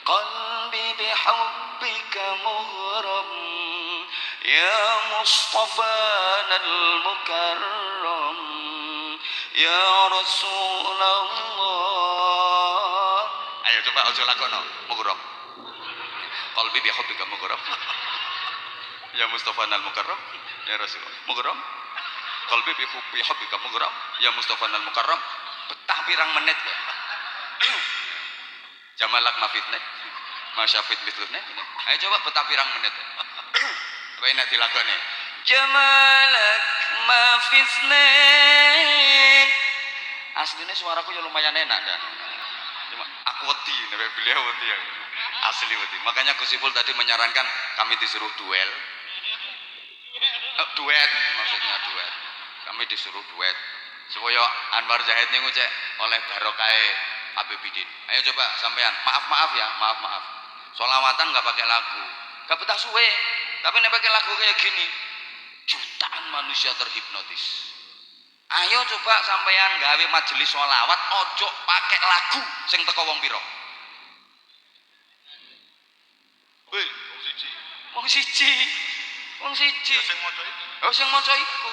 qalbi bihubbika mughram ya Mustafa al-mukarram ya Rasulullah. Ayo coba aja lakono mughram. Qalbi bihubbika mughram ya Mustafa al-mukarram ya Rasulullah. Mughram. Qalbi bihubbika mughram ya Mustafa al-mukarram. Betah pirang menit ya. Jamalak mafitne masyafit mitlune. Ayo coba betah pirang menit. Coba ini dilakoni. Jamalak mafitne. Aslinya suaraku ya lumayan enak dah. Cuma aku wedi, nek beliau wedi ya. Asli wedi. Makanya Gus Ipul tadi menyarankan kami disuruh duet. Kami disuruh duet supaya Anwar Zahid nih ngucek oleh barokah Habibidin. Ayo coba sampean, maaf ya, maaf. Sholawatan nggak pakai lagu, nggak betah suwe. Tapi nih pakai lagu kayak gini, jutaan manusia terhipnotis. Ayo coba sampean gawe majelis sholawat, ojo pakai lagu, sing teko wong piro? Wong siji. Sing maca iku.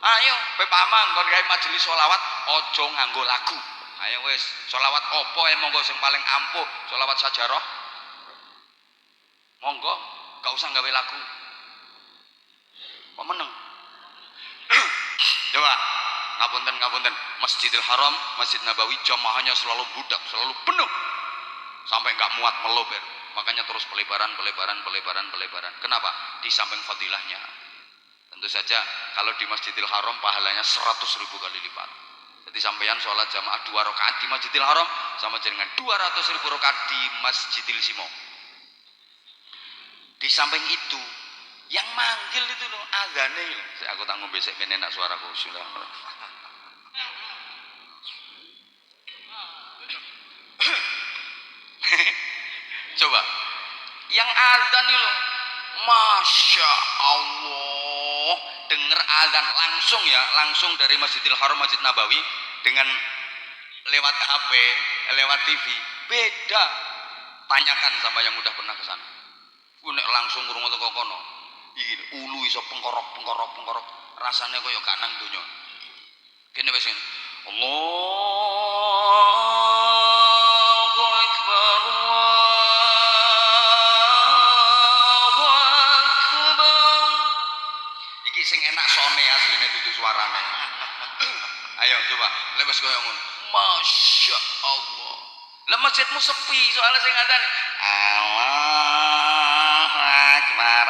Ayo, pepamang kon gawe majelis sholawat, ojo nganggo lagu. Ayo wis, sholawat opo monggo sing paling ampuh, sholawat sajarah. Monggo, gak usah gawe lagu. Kok meneng? Coba, ngapunten. Masjidil Haram, Masjid Nabawi jamaahnya selalu budak, selalu penuh. Sampai gak muat melober. Makanya terus pelebaran. Kenapa? Di samping fadilahnya. Tentu saja kalau di Masjidil Haram pahalanya 100.000 kali lipat. Jadi sampeyan sholat jamaah 2 rakaat di Masjidil Haram sama dengan 200.000 rakaat di Masjidil Simo. Di samping itu yang manggil itu loh azane. Aku tak ngombe sik ben enak suaraku. Coba yang azan itu loh, Masya Allah, dengar azan langsung dari Masjidil Haram Masjid Nabawi dengan lewat HP, lewat TV beda. Tanyakan sama yang udah pernah ke sana. Nek langsung krungu teko kono, iki ulu iso pengkorok, rasane koyo gak nang donya. Kene wis ngene. Allahu Akbar. Iki sing enak sone asline dudu suarane. Ayo coba, lewes koyo ngono. Masya Allah. Lah masjidmu sepi soalnya sing adzan Allahu Akbar.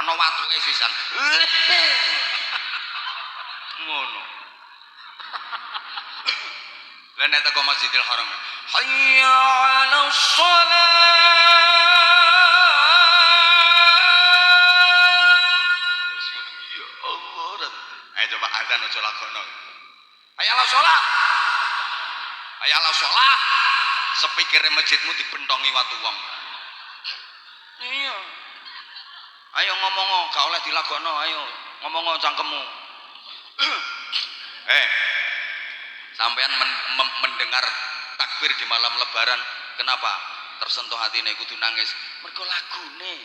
Ana watuke sisan. Ngono. Lah nek teko Masjidil Haram. Hayya 'alas shalah. adzan aja lagono. Ayalah sholat. Ayalah sholat. Sepikire masjidmu dibentongi watu wong. Iya. Ayo ngomong, gak oleh dilagono, ayo ngomong cangkemmu. Sampean mendengar takbir di malam lebaran, kenapa? Tersentuh hatine kudu nangis. Mergo lagune.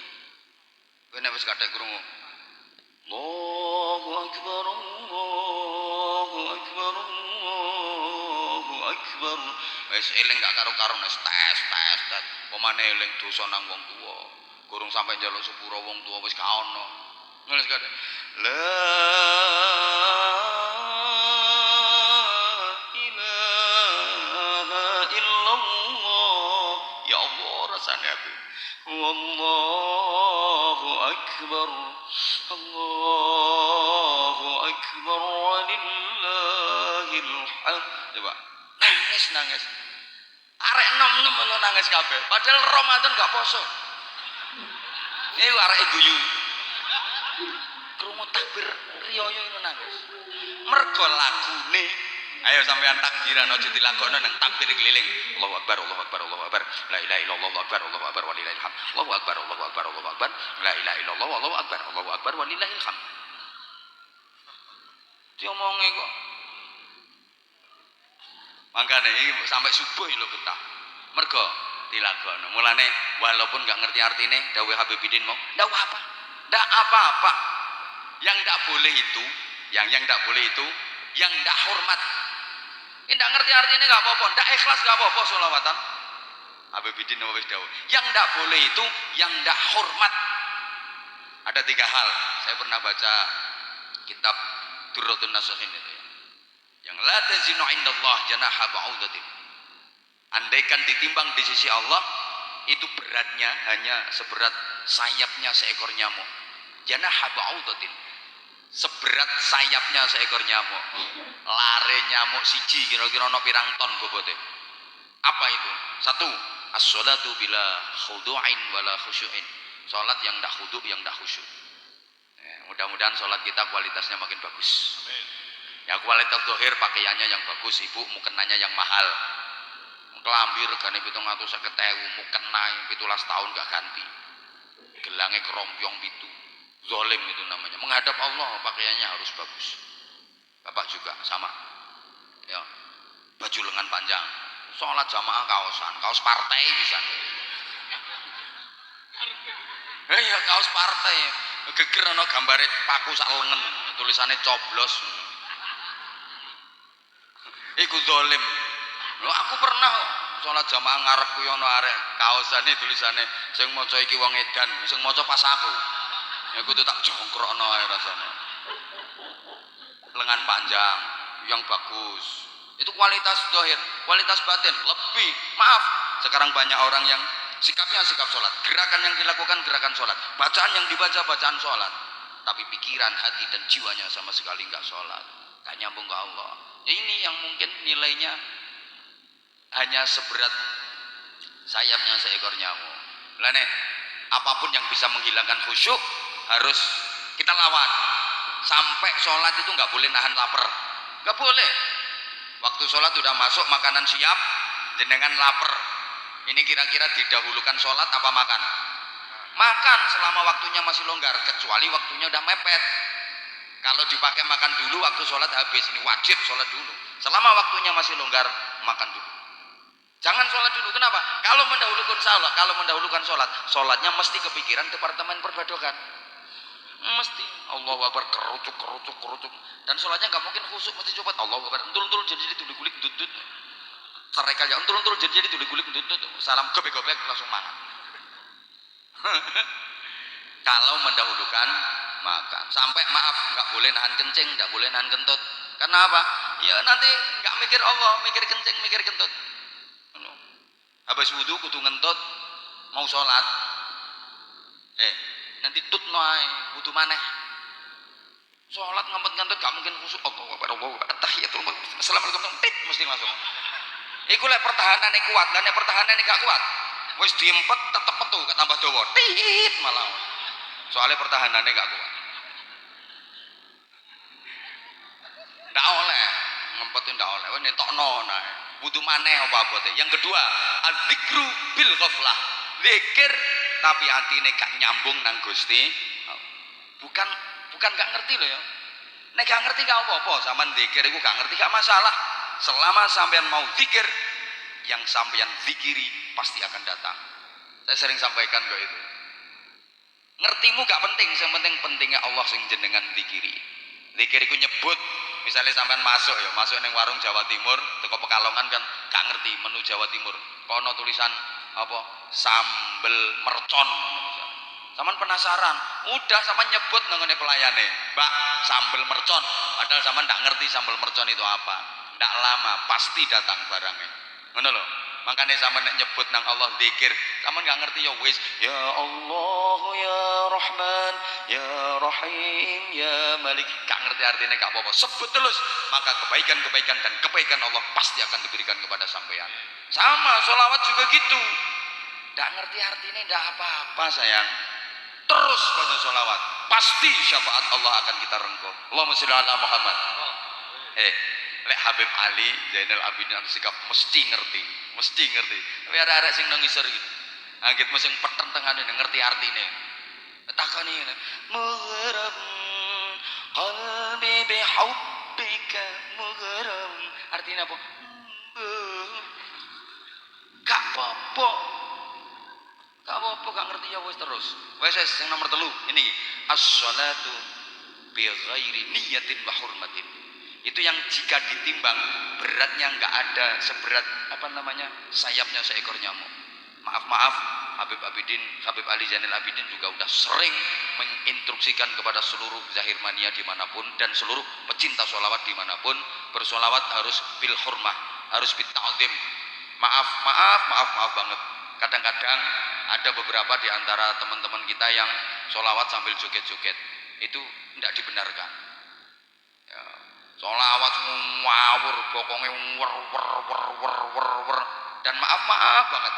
Kowe nek wis kadek krungu. Allahu akbar, Allahu akbar, Allahu akbar. Wis eling gak karo-karo wis tes. Pemane eling dosa nang wong tuwa. Gurung sampai njaluk sepuro wong tuwa wis gak ono. Ngono sekade. La ilaha illallah. Ya Allah rasane aku. Wallahu akbar. Allahu akbar walillahil hamd. Coba nangis. Arek nom-nom lo nangis kabeh. Padahal Ramadan gak poso. Ini arek guyu. Krungu takbir riyoyo itu nangis. Mergo lagune. Ayo sampean takbiran aja dilakoni nang takbir keliling. Allahu akbar, Allahu akbar, Allahu akbar. La ilaha illallah, Allahu akbar, Allahu akbar walillahil hamd. Allahu akbar, Allahu akbar, Allahu akbar. La ilaha illallah, Allahu akbar, Allahu akbar walillahil hamd. Diomongi kok. Makanya ini sampai subuh lo betah. Mergo dilagono. Mulane walaupun gak ngerti artine dawuh Habibuddin mau, ndak apa. Ndak apa-apa. Yang ndak boleh itu, yang ndak boleh itu, yang ndak hormat. Ini ndak ngerti artine gak apa-apa, ndak ikhlas gak apa-apa sholawatan. Habibuddin wis dawuh. Yang ndak boleh itu, yang ndak hormat. Ada 3 hal. Saya pernah baca kitab Durratun Nasuhin itu ya. Yang la tazinu indallah janaha ba'udatin. Andaikan ditimbang di sisi Allah, itu beratnya hanya seberat sayapnya seekor nyamuk. Janaha ba'udatin. Seberat sayapnya seekor nyamuk. Lare nyamuk siji kira-kira ana pirang ton bobote. Apa itu? 1, as-sholatu bila khudu'in wala khusyu'in. Salat yang ndak khudu', yang ndak khusyuk. Mudah-mudahan salat kita kualitasnya makin bagus. Amin. Ya kualitas zahir pakaiannya yang bagus, ibu mukenanya yang mahal. Kelambi regane 750.000, mukena 17 tahun gak ganti. Gelange kerombyong pitu. Zalim itu namanya. Menghadap Allah pakaiannya harus bagus. Bapak juga sama. Ya. Baju lengan panjang. Salat jamaah kaosan, kaos partai bisa. Ya kaos partai. Geger ana gambare paku sak lengen, tulisannya coblos. Iku zalim. Lho aku pernah salat jamaah ngarep kuwi ana arek kaosane tulisane sing maca iki wong edan, sing maca pas aku. Ya kudu tak jongkrokno ae rasane. Lengan panjang yang bagus. Itu kualitas zahir, kualitas batin lebih. Maaf, sekarang banyak orang yang sikapnya sikap sholat, gerakan yang dilakukan gerakan sholat, bacaan yang dibaca bacaan sholat, tapi pikiran, hati dan jiwanya sama sekali nggak sholat, nggak nyambung ke Allah. Ya ini yang mungkin nilainya hanya seberat sayapnya seekor nyamuk. Lane, apapun yang bisa menghilangkan khusyuk harus kita lawan. Sampai sholat itu nggak boleh nahan lapar, nggak boleh. Waktu sholat sudah masuk, makanan siap, jenengan lapar. Ini kira-kira didahulukan sholat apa makan? Makan selama waktunya masih longgar, kecuali waktunya udah mepet. Kalau dipakai makan dulu waktu sholat habis, ini wajib sholat dulu. Selama waktunya masih longgar, makan dulu. Jangan sholat dulu. Kenapa? Kalau mendahulukan sholat, sholatnya mesti kepikiran departemen perbadokan. Mesti Allahu Akbar kerucuk. Dan sholatnya nggak mungkin khusyuk, mesti coba Allahu Akbar entul jadi gulik dudut. Serekal ya entul jadi gulik dudut. Salam gobek langsung makan. Kalau mendahulukan makan, sampai maaf nggak boleh nahan kencing, nggak boleh nahan kentut. Karena apa? Ya nanti nggak mikir Allah, mikir kencing, mikir kentut. Habis wudu kudu ngentut, mau sholat. Nanti tut noai wudu maneh. Sholat ngempet-ngempet gak mungkin khusyuk. Allahu Akbar, tahiyatul masjid. Assalamualaikum mesti langsung. Iku lek pertahanane kuat, lan nek pertahanane gak kuat, wis diempet tetep metu gak tambah dawa. Tit malah. Soalnya pertahanannya gak kuat. ngempet itu ndak oleh. Wis netokno nah. Wudu maneh apa abote. Yang kedua, adzikru bil ghaflah. Zikir tapi atine gak nyambung nang Gusti. Bukan gak ngerti loh ya. Nek gak ngerti gak apa-apa, sampean zikir iku gak ngerti gak masalah. Selama sampean mau zikir, yang sampean zikiri pasti akan datang. Saya sering sampaikan kok itu. Ngertimu gak penting, yang penting pentingnya Allah sing jenengan zikiri. Zikir iku nyebut, misalnya sampean masuk ya, masuk neng warung Jawa Timur, teko Pekalongan kan gak ngerti menu Jawa Timur. Kono tulisan apa? Sambel mercon. Saman penasaran, udah sama nyebut nangone pelayane, Mbak, sambel mercon. Padahal saman ndak ngerti sambel mercon itu apa. Ndak lama pasti datang barangnya. Ngono lho. Makanya saman nek nyebut nang Allah zikir, saman nggak ngerti ya wis, ya Allah ya Rahman, ya Rahim, ya Malik. Gak ngerti artinya gak apa-apa. Sebut terus, maka kebaikan-kebaikan dan kebaikan Allah pasti akan diberikan kepada sampean. Sama sholawat juga gitu. Ndak ngerti artinya ndak apa-apa sayang. Terus pada sholawat pasti syafaat Allah akan kita rengkuh. Allahumma sholli ala Muhammad. Lek Habib Ali Zainal Abidin sikap mesti ngerti. Tapi ada sing nang ngisor iki. Anggit mesti peteng tengane ngerti artine. Takoni ngene. Mugharam qalbi bihubbika mugharam. Artinya apa? Gak apa-apa. Gak apa-apa gak ngerti ya wis terus. Wes yang nomor 3 ini as-shalatu bi ghairi niyatin wa hurmatin. Itu yang jika ditimbang beratnya nggak ada seberat apa namanya sayapnya seekor nyamuk. Maaf Habib Ali Zainal Abidin juga udah sering menginstruksikan kepada seluruh Zahir Mania dimanapun dan seluruh pecinta sholawat dimanapun, bersolawat harus bil hurmah, harus bil ta'zim. Maaf banget. Kadang-kadang ada beberapa di antara teman-teman kita yang sholawat sambil joget-joget, itu tidak dibenarkan. Ya, sholawat ngawur, pokoknya wer. Dan maaf banget,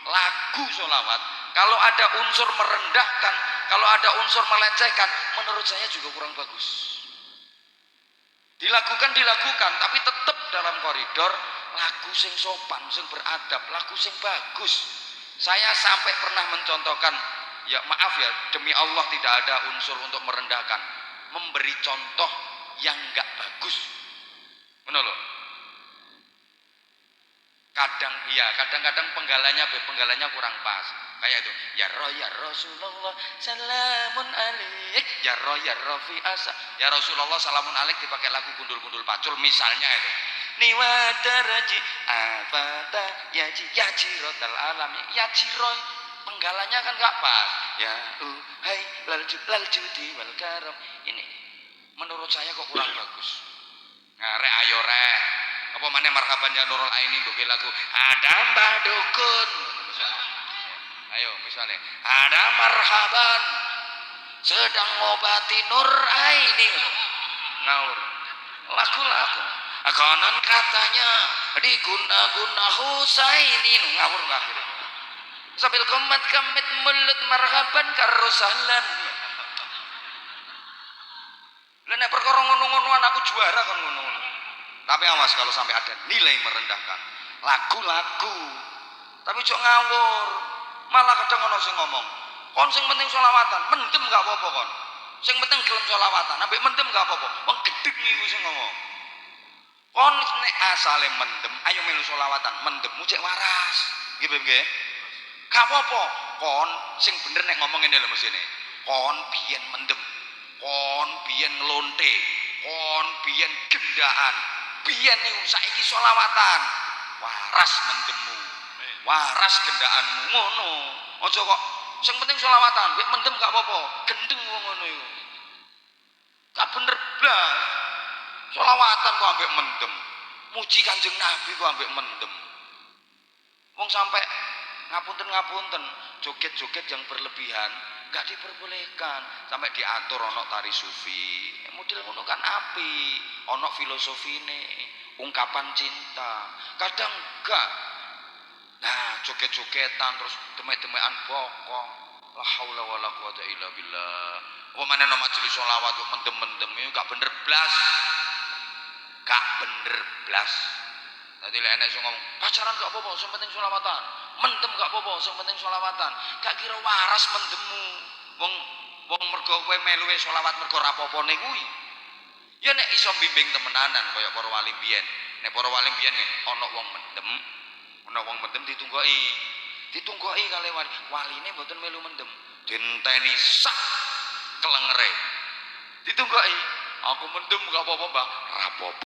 lagu sholawat, kalau ada unsur merendahkan, kalau ada unsur melecehkan, menurut saya juga kurang bagus. Dilakukan, tapi tetap dalam koridor lagu sing sopan, sing beradab, lagu sing bagus. Saya sampai pernah mencontohkan, ya maaf ya, demi Allah tidak ada unsur untuk merendahkan, memberi contoh yang enggak bagus. Benar loh. Kadang-kadang penggalanya kurang pas. Kayak itu, ya Rasulullah salamun alaik, ya Rafi asa, ya Rasulullah salamun alaik dipakai lagu gundul-gundul pacul misalnya itu. Niwadaraji afata yaji rotal alam yajiroy, penggalanya kan gak pas. Ya hai lal judi wal karam, ini menurut saya kok kurang bagus. Nah, ayo apa mana marhaban ya Nurul Aini gue lagu ada Mbah Dukun. Ayo misalnya ada marhaban sedang ngobati Nur Aini, ngawur lagu konon katanya diguna-guna Husaini, ngawur akhirnya sambil kemet mulut marhaban karusalan. Lah perkara ngono-ngonoan aku juara kan ngono. Tapi awas kalau sampai ada nilai merendahkan lagu-lagu, tapi cok ngawur. Malah kadang ono sing ngomong, kon sing penting sholawatan, mendem gak apa-apa kon. Sing penting gelem sholawatan, ambek mendem gak apa-apa. Wong gedhe niku sing ngomong. Kon nek asale mendem, ayo melu sholawatan, mendemmu cek waras. Nggih nggih. Gak apa-apa. Kon sing bener nek ngomong ngene lho mesine. Kon biyen mendem. Kon biyen nglonte. Kon biyen gendaan. Biyen niku saiki sholawatan. Waras mendemmu. Waras gendaanmu ngono. Aja kok sing penting sholawatan, wek mendem gak apa-apa. Gendeng wong ngono iku. Gak bener blas. Sholawatan kok ambek mendem. Muji Kanjeng Nabi kok ambek mendem. Wong sampai ngapunten, joget-joget yang berlebihan gak diperbolehkan, sampai diatur ono tari sufi. Model ngono kan api, ono filosofine, ungkapan cinta. Kadang enggak. Nah, joget-jogetan terus demek-demekan bokong. La haula wala quwata illa billah. Apa maneh no majelis sholawat kok mendem-mendem iku gak bener blas. gak bener blas. Dadi lek enek sing ngomong pacaran gak apa-apa, sing penting selawatan. Mendem gak apa-apa, sing penting selawatan. Gak kira waras mendemmu. Wong wong mergo kowe melu selawat mergo ora apa-apane kuwi. Ya nek iso bimbing temenanan kaya para wali biyen. Nek para wali biyen ana wong mendem ditunggoki. Ditunggoki kali wali. Waline mboten melu mendem. Dinteni sak kelengere. Ditunggoki. Aku mendem gak apa-apa, Mbah. Ra apa-apa.